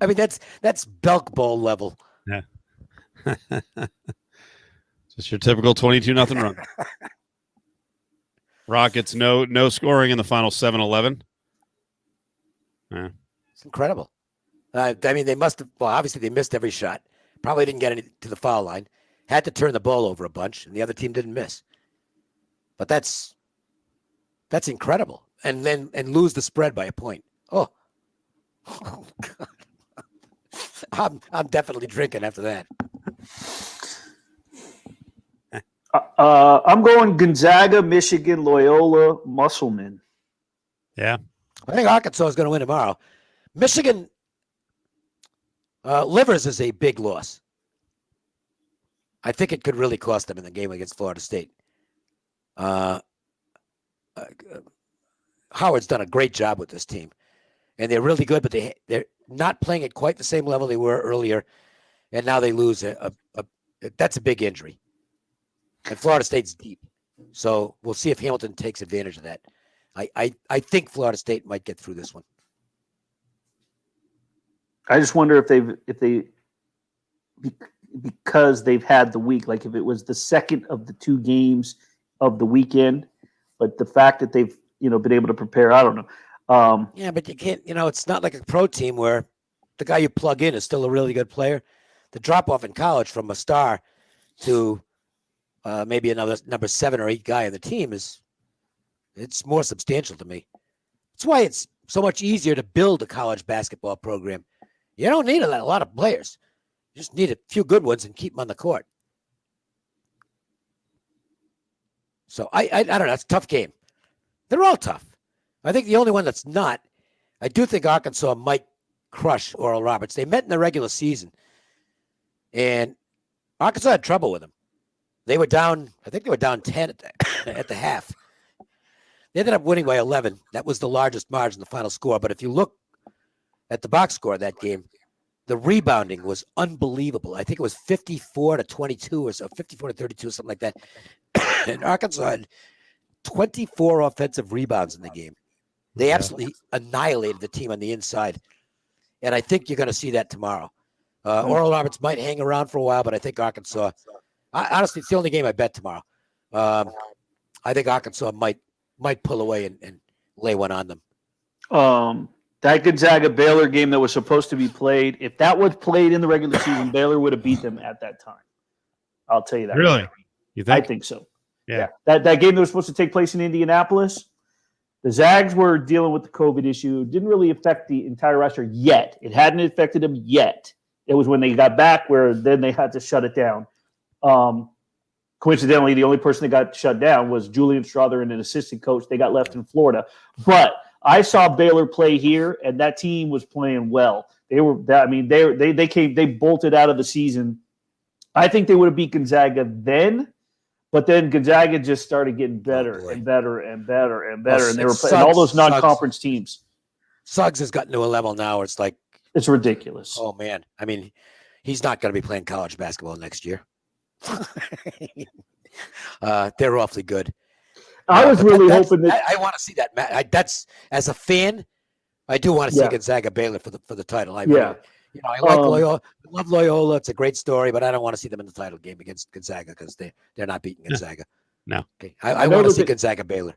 [SPEAKER 2] I mean, that's Belk Bowl level.
[SPEAKER 1] Yeah. Just your typical 22-0 run. Rockets, no scoring in the final 7-11. Yeah.
[SPEAKER 2] It's incredible. I mean, they must have, well, obviously they missed every shot. Probably didn't get any to the foul line. Had to turn the ball over a bunch, and the other team didn't miss. But that's incredible. And lose the spread by a point. Oh God. I'm definitely drinking after that.
[SPEAKER 3] I'm going Gonzaga, Michigan, Loyola, Musselman.
[SPEAKER 1] Yeah.
[SPEAKER 2] I think Arkansas is going to win tomorrow. Michigan, Livers is a big loss. I think it could really cost them in the game against Florida State. Howard's done a great job with this team. And they're really good, but they're not playing at quite the same level they were earlier. And now they lose. That's a big injury. And Florida State's deep. So we'll see if Hamilton takes advantage of that. I think Florida State might get through this one.
[SPEAKER 3] I just wonder if because they've had the week. Like if it was the second of the 2 games of the weekend, but the fact that they've been able to prepare, I don't know.
[SPEAKER 2] Yeah, but you can't. It's not like a pro team where the guy you plug in is still a really good player. The drop off in college from a star to maybe another number 7 or 8 guy in the team it's more substantial to me. That's why it's so much easier to build a college basketball program. You don't need a lot of players. You just need a few good ones and keep them on the court. So I don't know. It's a tough game. They're all tough. I think the only one that's not, I do think Arkansas might crush Oral Roberts. They met in the regular season, and Arkansas had trouble with them. They were down, I think they were down 10 at the half. They ended up winning by 11. That was the largest margin, the final score. But if you look at the box score of that game, the rebounding was unbelievable. I think it was 54-22 or so, 54-32, something like that. And Arkansas had 24 offensive rebounds in the game. They absolutely annihilated the team on the inside. And I think you're going to see that tomorrow. Oral Roberts might hang around for a while, but I think Arkansas, honestly, it's the only game I bet tomorrow. I think Arkansas might pull away and lay one on them.
[SPEAKER 3] That Gonzaga-Baylor game that was supposed to be played, if that was played in the regular season, Baylor would have beat them at that time. I'll tell you that.
[SPEAKER 1] Really? You think?
[SPEAKER 3] I think so.
[SPEAKER 1] Yeah.
[SPEAKER 3] That game that was supposed to take place in Indianapolis, the Zags were dealing with the COVID issue. It didn't really affect the entire roster yet. It hadn't affected them yet. It was when they got back where then they had to shut it down. Coincidentally, the only person that got shut down was Julian Strother and an assistant coach. They got left in Florida. But I saw Baylor play here, and that team was playing well. They bolted out of the season. I think they would have beat Gonzaga then, but then Gonzaga just started getting better and better and better and better, and they were playing all those non-conference teams.
[SPEAKER 2] Suggs has gotten to a level now where it's like
[SPEAKER 3] it's ridiculous.
[SPEAKER 2] Oh man, I mean, he's not going to be playing college basketball next year. They're awfully good.
[SPEAKER 3] I was really hoping that
[SPEAKER 2] I want to see that. That's as a fan, I do want to see Gonzaga Baylor for the title. I like Loyola. I love Loyola. It's a great story, but I don't want to see them in the title game against Gonzaga because they're not beating Gonzaga.
[SPEAKER 1] No.
[SPEAKER 2] Okay. I want to see Gonzaga Baylor.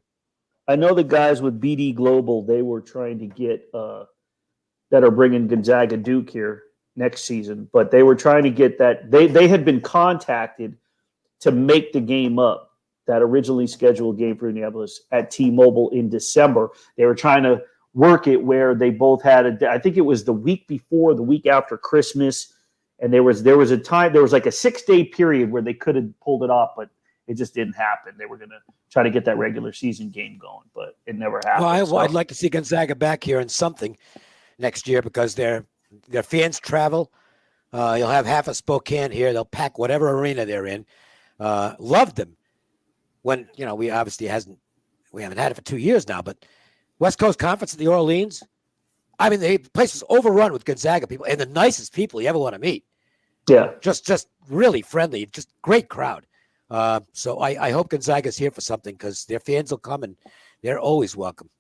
[SPEAKER 3] I know the guys with BD Global, they were trying to get that are bringing Gonzaga Duke here next season, but they were trying to get that. They had been contacted to make the game up. That originally scheduled game for Indianapolis at T-Mobile in December. They were trying to work it where they both had I think it was the week before, the week after Christmas, and there was a time, there was like a 6-day period where they could have pulled it off, but it just didn't happen. They were going to try to get that regular season game going, but it never happened.
[SPEAKER 2] Well, I'd like to see Gonzaga back here in something next year because their fans travel. You'll have half of Spokane here. They'll pack whatever arena they're in. Loved them. When, we obviously haven't had it for 2 years now, but West Coast Conference at the Orleans, I mean, the place is overrun with Gonzaga people and the nicest people you ever want to meet.
[SPEAKER 3] Yeah.
[SPEAKER 2] Just really friendly, just great crowd. So I hope Gonzaga's here for something because their fans will come and they're always welcome.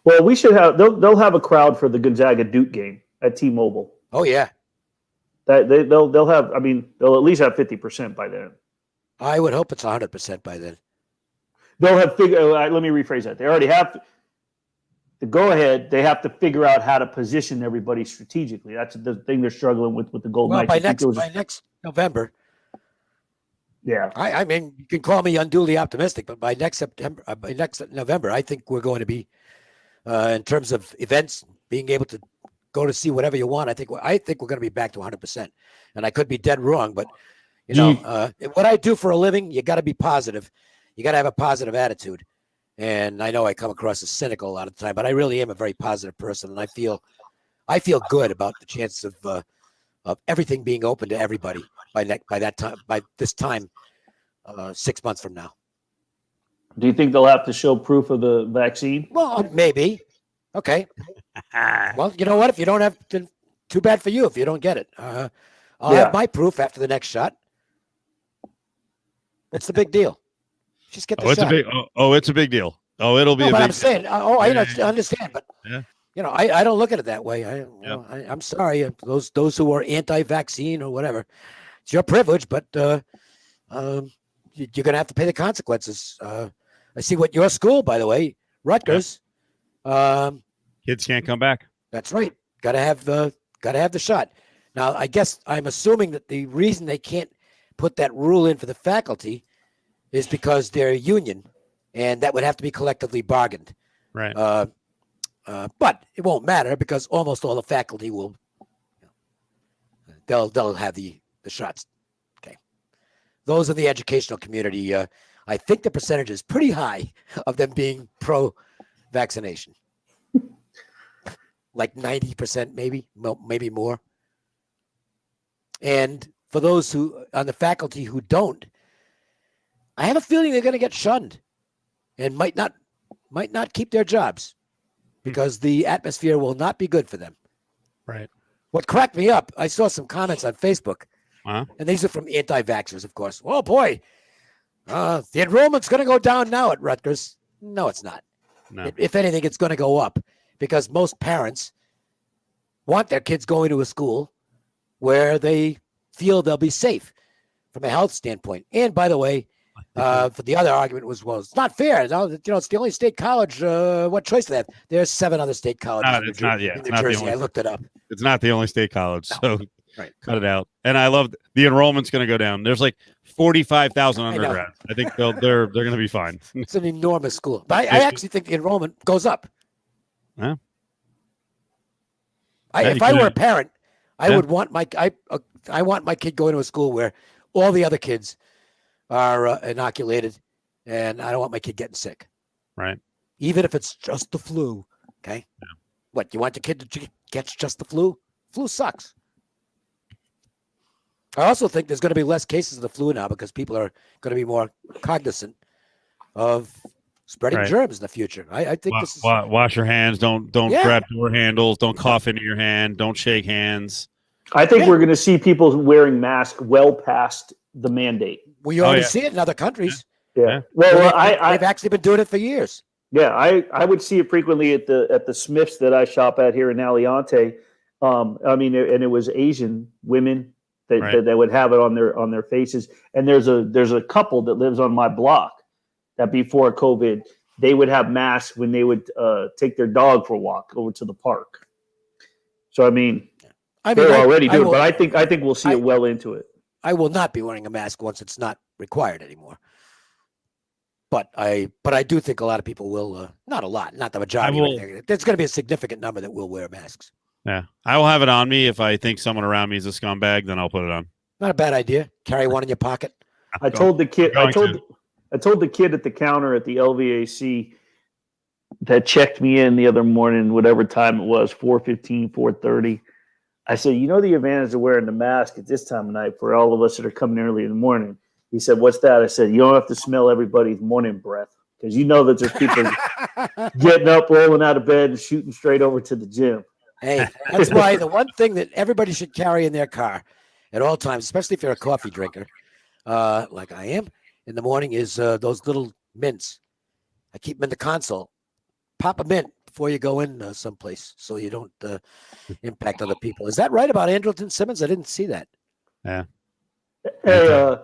[SPEAKER 3] Well, we should have, they'll have a crowd for the Gonzaga Duke game at T-Mobile.
[SPEAKER 2] Oh yeah.
[SPEAKER 3] That they'll have, I mean, they'll at least have 50% by then.
[SPEAKER 2] I would hope it's 100% by then.
[SPEAKER 3] They'll have let me rephrase that. They already have the go ahead. They have to figure out how to position everybody strategically. That's the thing they're struggling with the Golden Knights.
[SPEAKER 2] By next November.
[SPEAKER 3] Yeah.
[SPEAKER 2] I mean, you can call me unduly optimistic, but by next November, I think we're going to be, in terms of events, being able to go to see whatever you want. I think we're going to be back to 100%. And I could be dead wrong, but what I do for a living, you got to be positive. You got to have a positive attitude. And I know I come across as cynical a lot of the time, but I really am a very positive person. And I feel good about the chance of everything being open to everybody by this time, 6 months from now.
[SPEAKER 3] Do you think they'll have to show proof of the vaccine?
[SPEAKER 2] Well, maybe. Okay. Well, you know what? If you don't have to, too bad for you if you don't get it. I'll have my proof after the next shot. What's the big deal? Just get the shot.
[SPEAKER 1] It's a big deal. Oh, it'll be a big
[SPEAKER 2] I'm saying, I understand, but I don't look at it that way. I'm sorry. Those who are anti-vaccine or whatever, it's your privilege, but you're going to have to pay the consequences. I see what your school, by the way, Rutgers.
[SPEAKER 1] Kids can't come back.
[SPEAKER 2] That's right. Got to have the shot. Now, I guess I'm assuming that the reason they can't put that rule in for the faculty is because they're a union, and that would have to be collectively bargained.
[SPEAKER 1] Right.
[SPEAKER 2] But it won't matter because almost all the faculty will. They'll have the shots. Okay. Those in the educational community, I think the percentage is pretty high of them being pro-vaccination. Like 90%, maybe more. And for those who on the faculty who don't, I have a feeling they're going to get shunned, and might not keep their jobs because the atmosphere will not be good for them.
[SPEAKER 1] Right.
[SPEAKER 2] What cracked me up, I saw some comments on Facebook, and these are from anti-vaxxers, of course. Oh boy, the enrollment's going to go down now at Rutgers. No, it's not.
[SPEAKER 1] No.
[SPEAKER 2] If anything, it's going to go up because most parents want their kids going to a school where they feel they'll be safe from a health standpoint. And by the way, for the other argument was, well, it's not fair. No, it's the only state college. What choice do they have? There's 7 other state colleges in New Jersey. I looked it up.
[SPEAKER 1] It's not the only state college, so cut it out. And I love the enrollment's going to go down. There's like 45,000 undergrads. I think they're going to be fine.
[SPEAKER 2] It's an enormous school, but I actually think the enrollment goes up.
[SPEAKER 1] Yeah.
[SPEAKER 2] If I were a parent, I would want I want my kid going to a school where all the other kids are inoculated, and I don't want my kid getting sick.
[SPEAKER 1] Right.
[SPEAKER 2] Even if it's just the flu. Okay. Yeah. What, you want your kid to get just the flu? Flu sucks. I also think there's going to be less cases of the flu now because people are going to be more cognizant of spreading germs in the future. I think this is
[SPEAKER 1] wash your hands. Don't grab door handles. Don't cough into your hand. Don't shake hands.
[SPEAKER 3] I think we're going to see people wearing masks well past the mandate.
[SPEAKER 2] We already see it in other countries.
[SPEAKER 3] Yeah. Well,
[SPEAKER 2] they've actually been doing it for years.
[SPEAKER 3] Yeah, I would see it frequently at the Smiths that I shop at here in Aliante. I mean, and it was Asian women that would have it on their faces. And there's a couple that lives on my block that before COVID they would have masks when they would take their dog for a walk over to the park. So I mean they're already doing it, but I think we'll see it well into it.
[SPEAKER 2] I will not be wearing a mask once it's not required anymore. But I do think a lot of people will. Not a lot, not the majority. There's going to be a significant number that will wear masks.
[SPEAKER 1] Yeah, I will have it on me if I think someone around me is a scumbag. Then I'll put it on.
[SPEAKER 2] Not a bad idea. Carry one in your pocket.
[SPEAKER 3] I told the kid at the counter at the LVAC that checked me in the other morning, whatever time it was, 4:15, 4:30. I said, the advantage of wearing the mask at this time of night for all of us that are coming early in the morning. He said, "What's that?" I said, "You don't have to smell everybody's morning breath because you know that there's people getting up, rolling out of bed, and shooting straight over to the gym."
[SPEAKER 2] Hey, that's why the one thing that everybody should carry in their car at all times, especially if you're a coffee drinker, like I am in the morning, is those little mints. I keep them in the console. Pop a mint before you go in someplace so you don't impact other people. Is that right about Andrelton Simmons? I didn't see that.
[SPEAKER 1] Yeah.
[SPEAKER 3] Hey,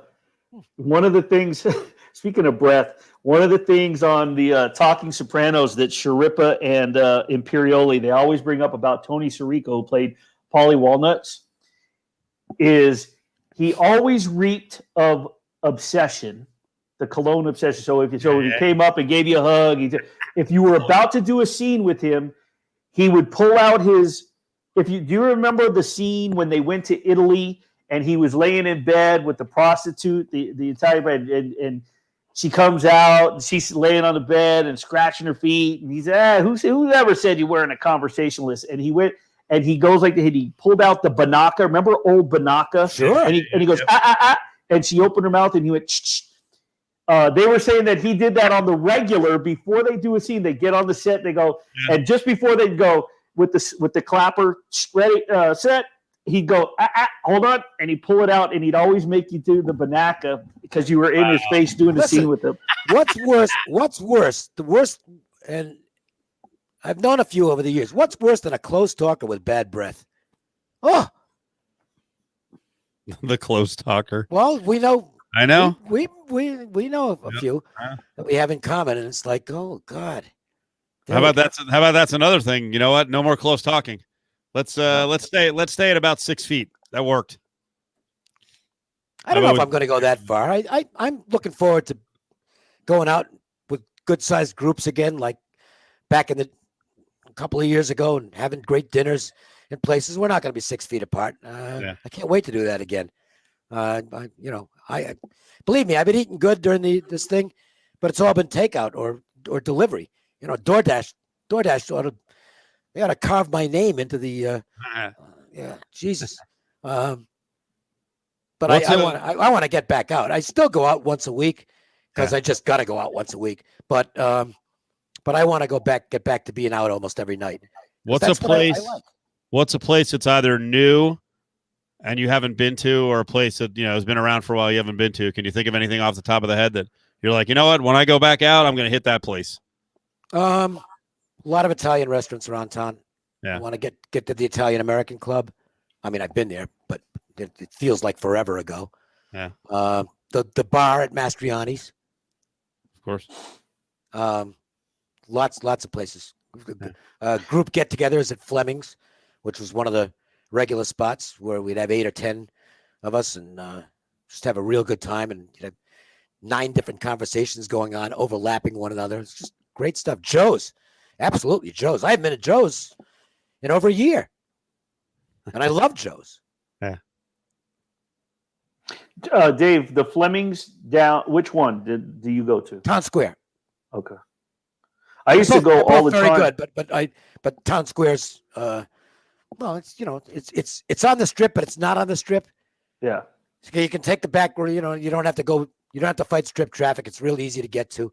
[SPEAKER 3] one of the things, speaking of breath, one of the things on the Talking Sopranos that Sharippa and Imperioli, they always bring up about Tony Sirico, who played Paulie Walnuts, is he always reeked of obsession, the cologne obsession. So if he came up and gave you a hug, if you were about to do a scene with him, he would pull out his. Do you remember the scene when they went to Italy? And he was laying in bed with the prostitute, the Italian bed, and she comes out, and she's laying on the bed and scratching her feet. And he said, who ever said you weren't a conversationalist? And he went, and he goes like, he pulled out the Banaka. Remember old Banaka?
[SPEAKER 2] Sure.
[SPEAKER 3] And he goes, and she opened her mouth, and he went, they were saying that he did that on the regular before they do a scene. They get on the set, they go, and just before they go with the clapper, ready, set, he'd go, hold on, and he'd pull it out, and he'd always make you do the Banaka because you were in his face doing the scene with him.
[SPEAKER 2] What's worse? The worst, and I've known a few over the years. What's worse than a close talker with bad breath? Oh,
[SPEAKER 1] the close talker.
[SPEAKER 2] well, we know.
[SPEAKER 1] I know.
[SPEAKER 2] We know a few that we have in common, and it's like, oh God.
[SPEAKER 1] How about that's another thing? You know what? No more close talking. Let's stay at about 6 feet. That worked.
[SPEAKER 2] I don't know if I'm going to go that far. I'm looking forward to going out with good sized groups again, like back in a couple of years ago, and having great dinners in places. We're not going to be 6 feet apart. I can't wait to do that again. I believe me, I've been eating good during this thing, but it's all been takeout or delivery. DoorDash they ought to carve my name into the Jesus. But I want to get back out. I still go out once a week because I just got to go out once a week. But I want to get back to being out almost every night.
[SPEAKER 1] What's a place? What's a place that's either new and you haven't been to, or a place that has been around for a while you haven't been to? Can you think of anything off the top of the head that you're like, you know what? When I go back out, I'm going to hit that place.
[SPEAKER 2] A lot of Italian restaurants around town.
[SPEAKER 1] Yeah.
[SPEAKER 2] I want to get to the Italian American Club. I mean, I've been there, but it feels like forever ago.
[SPEAKER 1] Yeah.
[SPEAKER 2] The bar at Mastriani's.
[SPEAKER 1] Of course.
[SPEAKER 2] Lots of places. Group get-togethers at Fleming's, which was one of the regular spots where we'd have 8 or 10 of us and just have a real good time, and 9 different conversations going on, overlapping one another. It's just great stuff. Joe's. Absolutely, Joe's. I haven't been to Joe's in over a year, and I love Joe's.
[SPEAKER 1] Yeah.
[SPEAKER 3] Dave, the Flemings down. Which one do you go to?
[SPEAKER 2] Town Square.
[SPEAKER 3] Okay. I used to go all the time.
[SPEAKER 2] Very good, but Town Square's. Well, it's on the Strip, but it's not on the Strip.
[SPEAKER 3] Yeah.
[SPEAKER 2] So you can take the back where you don't have to go. You don't have to fight Strip traffic. It's real easy to get to.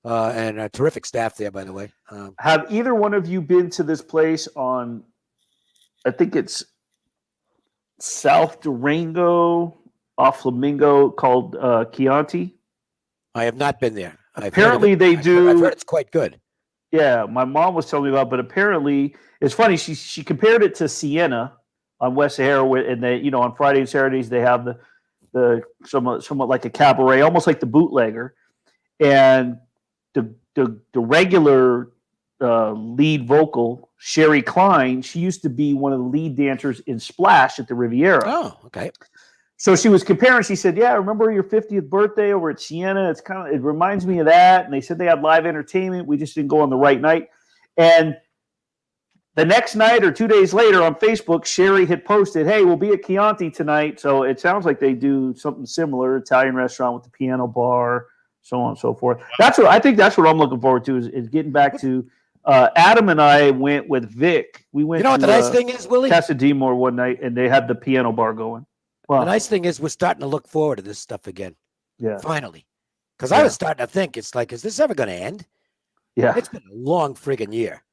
[SPEAKER 2] And a terrific staff there, by the way.
[SPEAKER 3] Have either one of you been to this place on, I think it's South Durango off Flamingo, called Chianti?
[SPEAKER 2] I have not been there.
[SPEAKER 3] Apparently they do.
[SPEAKER 2] I've heard it's quite good.
[SPEAKER 3] Yeah, my mom was telling me about it, but apparently it's funny. She compared it to Siena on West Sahara, and they, on Friday and Saturdays they have the somewhat like a cabaret, almost like the Bootlegger, and the regular lead vocal, Sherry Klein, she used to be one of the lead dancers in Splash at the Riviera.
[SPEAKER 2] Oh, okay.
[SPEAKER 3] So she was comparing. She said, "Yeah, remember your 50th birthday over at Siena? It reminds me of that." And they said they had live entertainment. We just didn't go on the right night. And the next night or 2 days later on Facebook, Sherry had posted, "Hey, we'll be at Chianti tonight." So it sounds like they do something similar, Italian restaurant with the piano bar, so on and so forth. That's what I'm looking forward to is getting back to. Adam and I went with Vic. We went.
[SPEAKER 2] You know what the nice thing is, Willie?
[SPEAKER 3] Casa Dimore one night, and they had the piano bar going. Wow.
[SPEAKER 2] The nice thing is we're starting to look forward to this stuff again.
[SPEAKER 3] Yeah.
[SPEAKER 2] Finally. Because I was starting to think, it's like, is this ever going to end?
[SPEAKER 3] Yeah.
[SPEAKER 2] It's been a long friggin' year.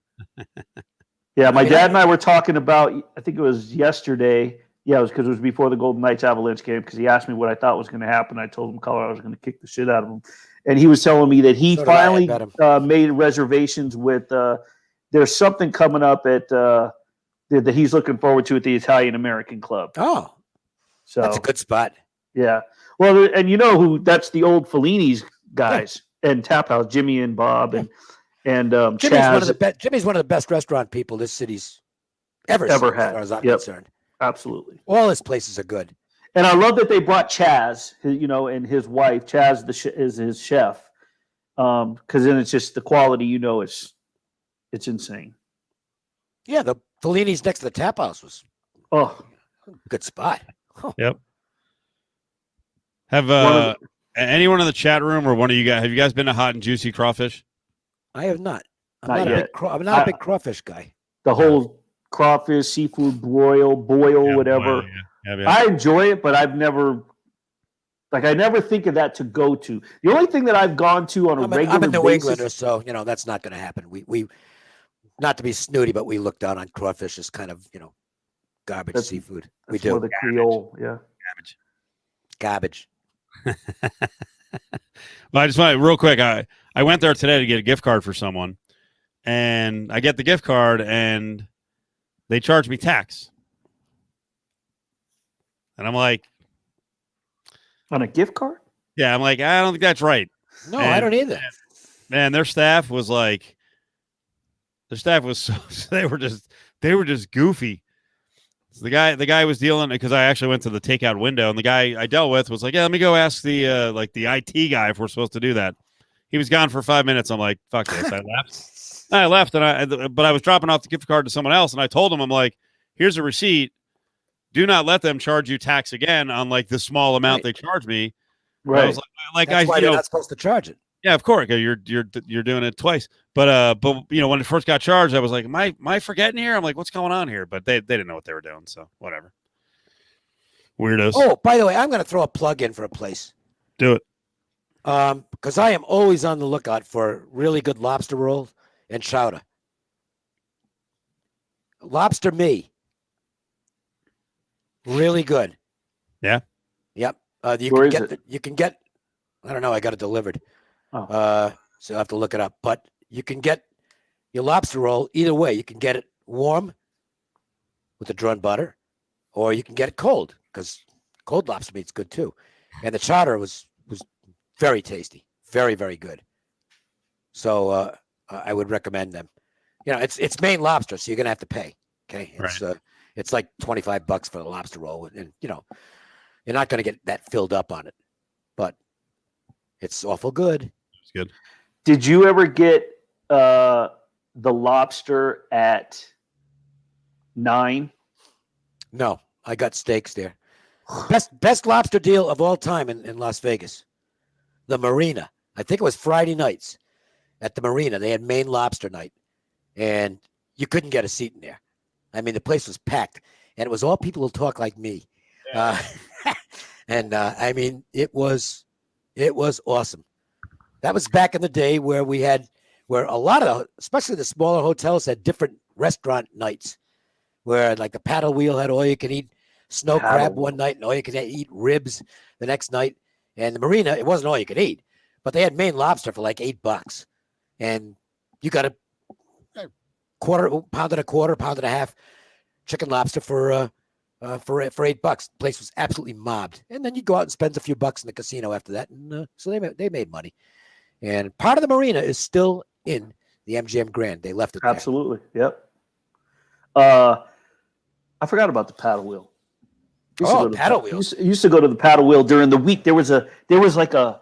[SPEAKER 3] Yeah, my dad and I were talking about, I think it was yesterday. Yeah, it was because it was before the Golden Knights Avalanche game, because he asked me what I thought was going to happen. I told him Colorado was going to kick the shit out of him. And he was telling me that he finally made reservations with, there's something coming up at that he's looking forward to at the Italian American Club.
[SPEAKER 2] Oh. So that's a good spot.
[SPEAKER 3] Yeah. Well, and that's the old Fellini's guys and Tap House, Jimmy and Bob and
[SPEAKER 2] Jimmy's
[SPEAKER 3] Chaz.
[SPEAKER 2] Jimmy's one of the best restaurant people this city's ever
[SPEAKER 3] had,
[SPEAKER 2] as far as I'm concerned.
[SPEAKER 3] Absolutely.
[SPEAKER 2] All his places are good.
[SPEAKER 3] And I love that they brought Chaz, and his wife. Chaz is his chef. Because then it's just the quality, it's insane.
[SPEAKER 2] Yeah, the Fellini's next to the Tap House was good spot.
[SPEAKER 1] Huh. Yep. Have anyone in the chat room or one of you guys, have you guys been to Hot and Juicy Crawfish?
[SPEAKER 2] I have not. I'm
[SPEAKER 3] not
[SPEAKER 2] yet. I'm not a big crawfish guy.
[SPEAKER 3] The whole crawfish, seafood boil, whatever. Yeah. I enjoy it, but I've never, I never think of that to go to. The only thing that I've gone to on a regular basis.
[SPEAKER 2] I'm a New Englander, so that's not going to happen. We not to be snooty, but we look down on crawfish as kind of garbage seafood. We do.
[SPEAKER 3] The Creole, yeah.
[SPEAKER 2] Garbage.
[SPEAKER 1] Well, I just want real quick. I went there today to get a gift card for someone, and I get the gift card, and they charge me tax. And I'm like,
[SPEAKER 3] on a gift card?
[SPEAKER 1] Yeah, I'm like, I don't think that's right.
[SPEAKER 2] No, I don't either.
[SPEAKER 1] Man, their staff was like, so they were just goofy. So the guy was dealing, because I actually went to the takeout window, and the guy I dealt with was like, yeah, let me go ask the IT guy if we're supposed to do that. He was gone for 5 minutes. I'm like, fuck this. I left, but I was dropping off the gift card to someone else, and I told him, I'm like, here's a receipt. Do not let them charge you tax again on like the small amount they charge me.
[SPEAKER 3] Right.
[SPEAKER 1] I was like
[SPEAKER 2] That's why they're not supposed to charge it.
[SPEAKER 1] Yeah, of course. You're doing it twice. But when it first got charged, I was like, am I forgetting here? I'm like, what's going on here? But they didn't know what they were doing, so whatever. Weirdos.
[SPEAKER 2] Oh, by the way, I'm going to throw a plug in for a place.
[SPEAKER 1] Do it.
[SPEAKER 2] Because I am always on the lookout for really good lobster rolls and chowder. Lobster Me. Really good.
[SPEAKER 1] Yeah.
[SPEAKER 2] Yep. You can get. I don't know. I got it delivered.
[SPEAKER 3] Oh.
[SPEAKER 2] So I have to look it up. But you can get your lobster roll either way. You can get it warm with the drawn butter, or you can get it cold, because cold lobster meat's good too. And the chowder was very tasty, very, very good. So I would recommend them. It's Maine lobster, so you're gonna have to pay. Okay, it's like $25 for the lobster roll, and you're not gonna get that filled up on it, but it's awful good.
[SPEAKER 1] It's good.
[SPEAKER 3] Did you ever get the lobster at 9?
[SPEAKER 2] No, I got steaks there. Best lobster deal of all time in Las Vegas. The Marina. I think it was Friday nights at the Marina. They had Maine lobster night, and you couldn't get a seat in there. I mean, the place was packed, and it was all people who talk like me. Yeah. I mean, it was awesome. That was back in the day where a lot of, especially the smaller hotels, had different restaurant nights, where like the paddle wheel had all you can eat snow crab one night, and all you can eat ribs the next night. And the Marina, it wasn't all you could eat, but they had Maine lobster for like $8, and you got a pound and a half chicken lobster for $8. The place was absolutely mobbed, and then you go out and spend a few bucks in the casino after that, and so they made money. And part of the Marina is still in the MGM Grand. They left it there.
[SPEAKER 3] Absolutely. Yep. I forgot about the paddle wheel.
[SPEAKER 2] Paddle wheel.
[SPEAKER 3] Used to go to the paddle wheel during the week. There was like a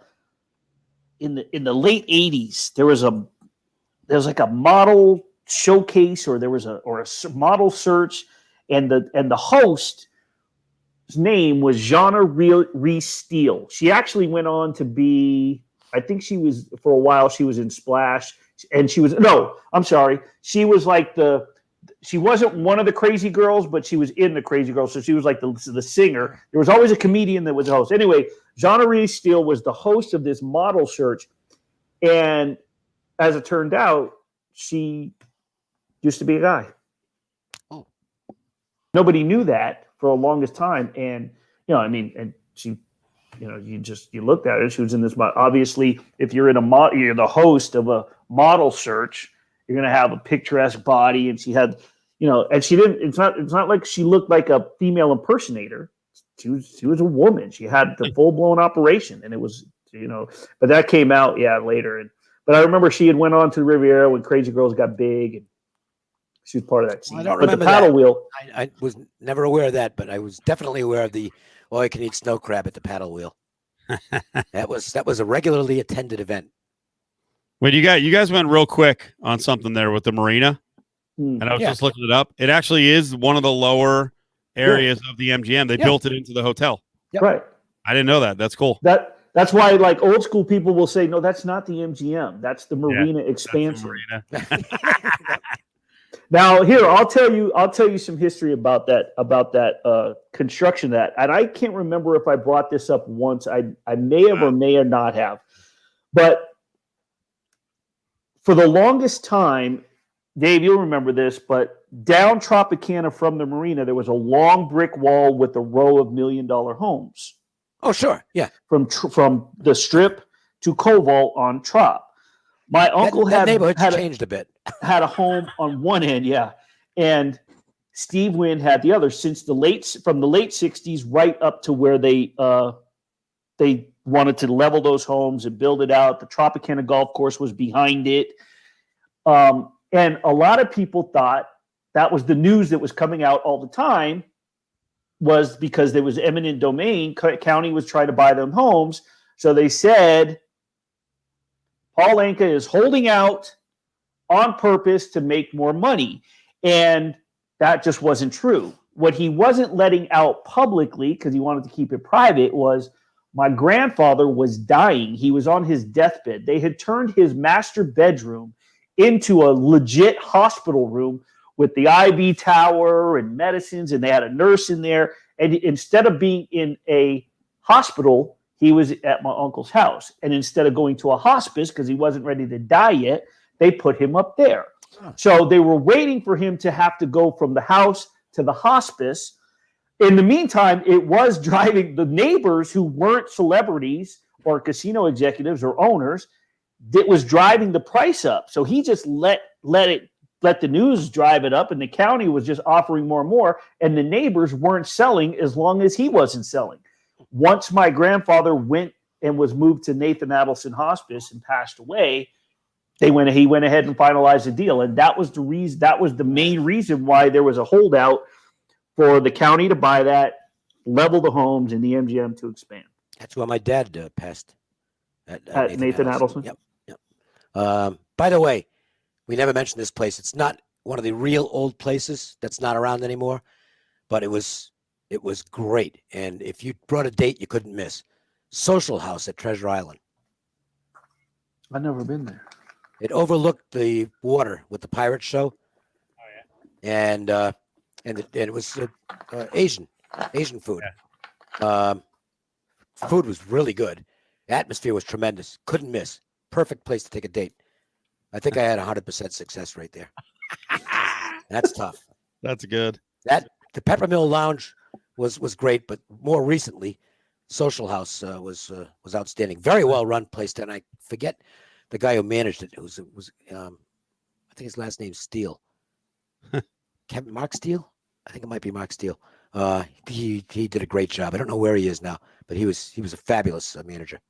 [SPEAKER 3] in the late 80s. There was like a model showcase, or there was a model search, and the host's name was Jana Reese Steele. She actually went on to be, I think she was, for a while, she was in Splash, and she was like she wasn't one of the Crazy Girls, but she was in the Crazy Girls, so she was like the singer. There was always a comedian that was the host. Anyway, Jana Reese Steele was the host of this model search, and as it turned out, she used to be a guy.
[SPEAKER 2] Oh.
[SPEAKER 3] Nobody knew that for the longest time, and and she, you looked at her. She was in this. Obviously, if you're you're the host of a model search, you're going to have a picturesque body, and she had, and she didn't. It's not like she looked like a female impersonator. She was a woman. She had the full blown operation, and it was, But that came out later. But I remember she had went on to the Riviera when Crazy Girls got big, and she was part of that scene.
[SPEAKER 2] I don't remember
[SPEAKER 3] the paddle wheel.
[SPEAKER 2] I was never aware of that, but I was definitely aware of the all you can eat snow crab at the paddle wheel. That was a regularly attended event.
[SPEAKER 1] Wait, you guys went real quick on something there with the Marina, and I was just looking it up. It actually is one of the lower areas of the MGM. They built it into the hotel.
[SPEAKER 2] Yep.
[SPEAKER 3] Right.
[SPEAKER 1] I didn't know that. That's cool.
[SPEAKER 3] That's why, like, old school people will say, no, that's not the MGM. That's the Marina expansion. Now, here, I'll tell you some history about that construction and I can't remember if I brought this up once. I may have or may not have, but for the longest time, Dave, you'll remember this, but down Tropicana from the Marina, there was a long brick wall with a row of $1 million homes.
[SPEAKER 2] Oh, sure. Yeah.
[SPEAKER 3] From the Strip to Koval on Trop. My uncle
[SPEAKER 2] that neighborhood changed a bit.
[SPEAKER 3] Had a home on one end, yeah, and Steve Wynn had the other from the late '60s right up to where they wanted to level those homes and build it out. The Tropicana Golf Course was behind it, and a lot of people thought that was the news that was coming out all the time, was because there was eminent domain. County was trying to buy them homes, so they said Paul Anka is holding out on purpose to make more money. And that just wasn't true. What he wasn't letting out publicly, because he wanted to keep it private, was my grandfather was dying. He was on his deathbed. They had turned his master bedroom into a legit hospital room with the IV tower and medicines, and they had a nurse in there. And instead of being in a hospital, he was at my uncle's house. And instead of going to a hospice, because he wasn't ready to die yet, they put him up there. So they were waiting for him to have to go from the house to the hospice. In the meantime, it was driving the neighbors who weren't celebrities or casino executives or owners, that was driving the price up. So he just let the news drive it up, and the county was just offering more and more, and the neighbors weren't selling as long as he wasn't selling. Once my grandfather went and was moved to Nathan Adelson Hospice and passed away, he went ahead and finalized the deal. And that was the reason, that was the main reason why there was a holdout for the county to buy that, level the homes, and the MGM to expand.
[SPEAKER 2] That's why my dad passed
[SPEAKER 3] at Nathan Adelson.
[SPEAKER 2] Yep. By the way, we never mentioned this place. It's not one of the real old places that's not around anymore, but it was great. And if you brought a date, you couldn't miss. Social House at Treasure Island.
[SPEAKER 3] I've never been there.
[SPEAKER 2] It overlooked the water with the pirate show.
[SPEAKER 1] Oh yeah.
[SPEAKER 2] And it was Asian food. Yeah. Food was really good. The atmosphere was tremendous. Couldn't miss. Perfect place to take a date. I think I had 100% success rate there. That's tough.
[SPEAKER 1] That's good.
[SPEAKER 2] The Peppermill Lounge was great, but more recently, Social House was outstanding. Very well run place. And I forget the guy who managed it. It was I think his last name's Steele. Mark Steele? I think it might be Mark Steele. He did a great job. I don't know where he is now, but he was a fabulous manager.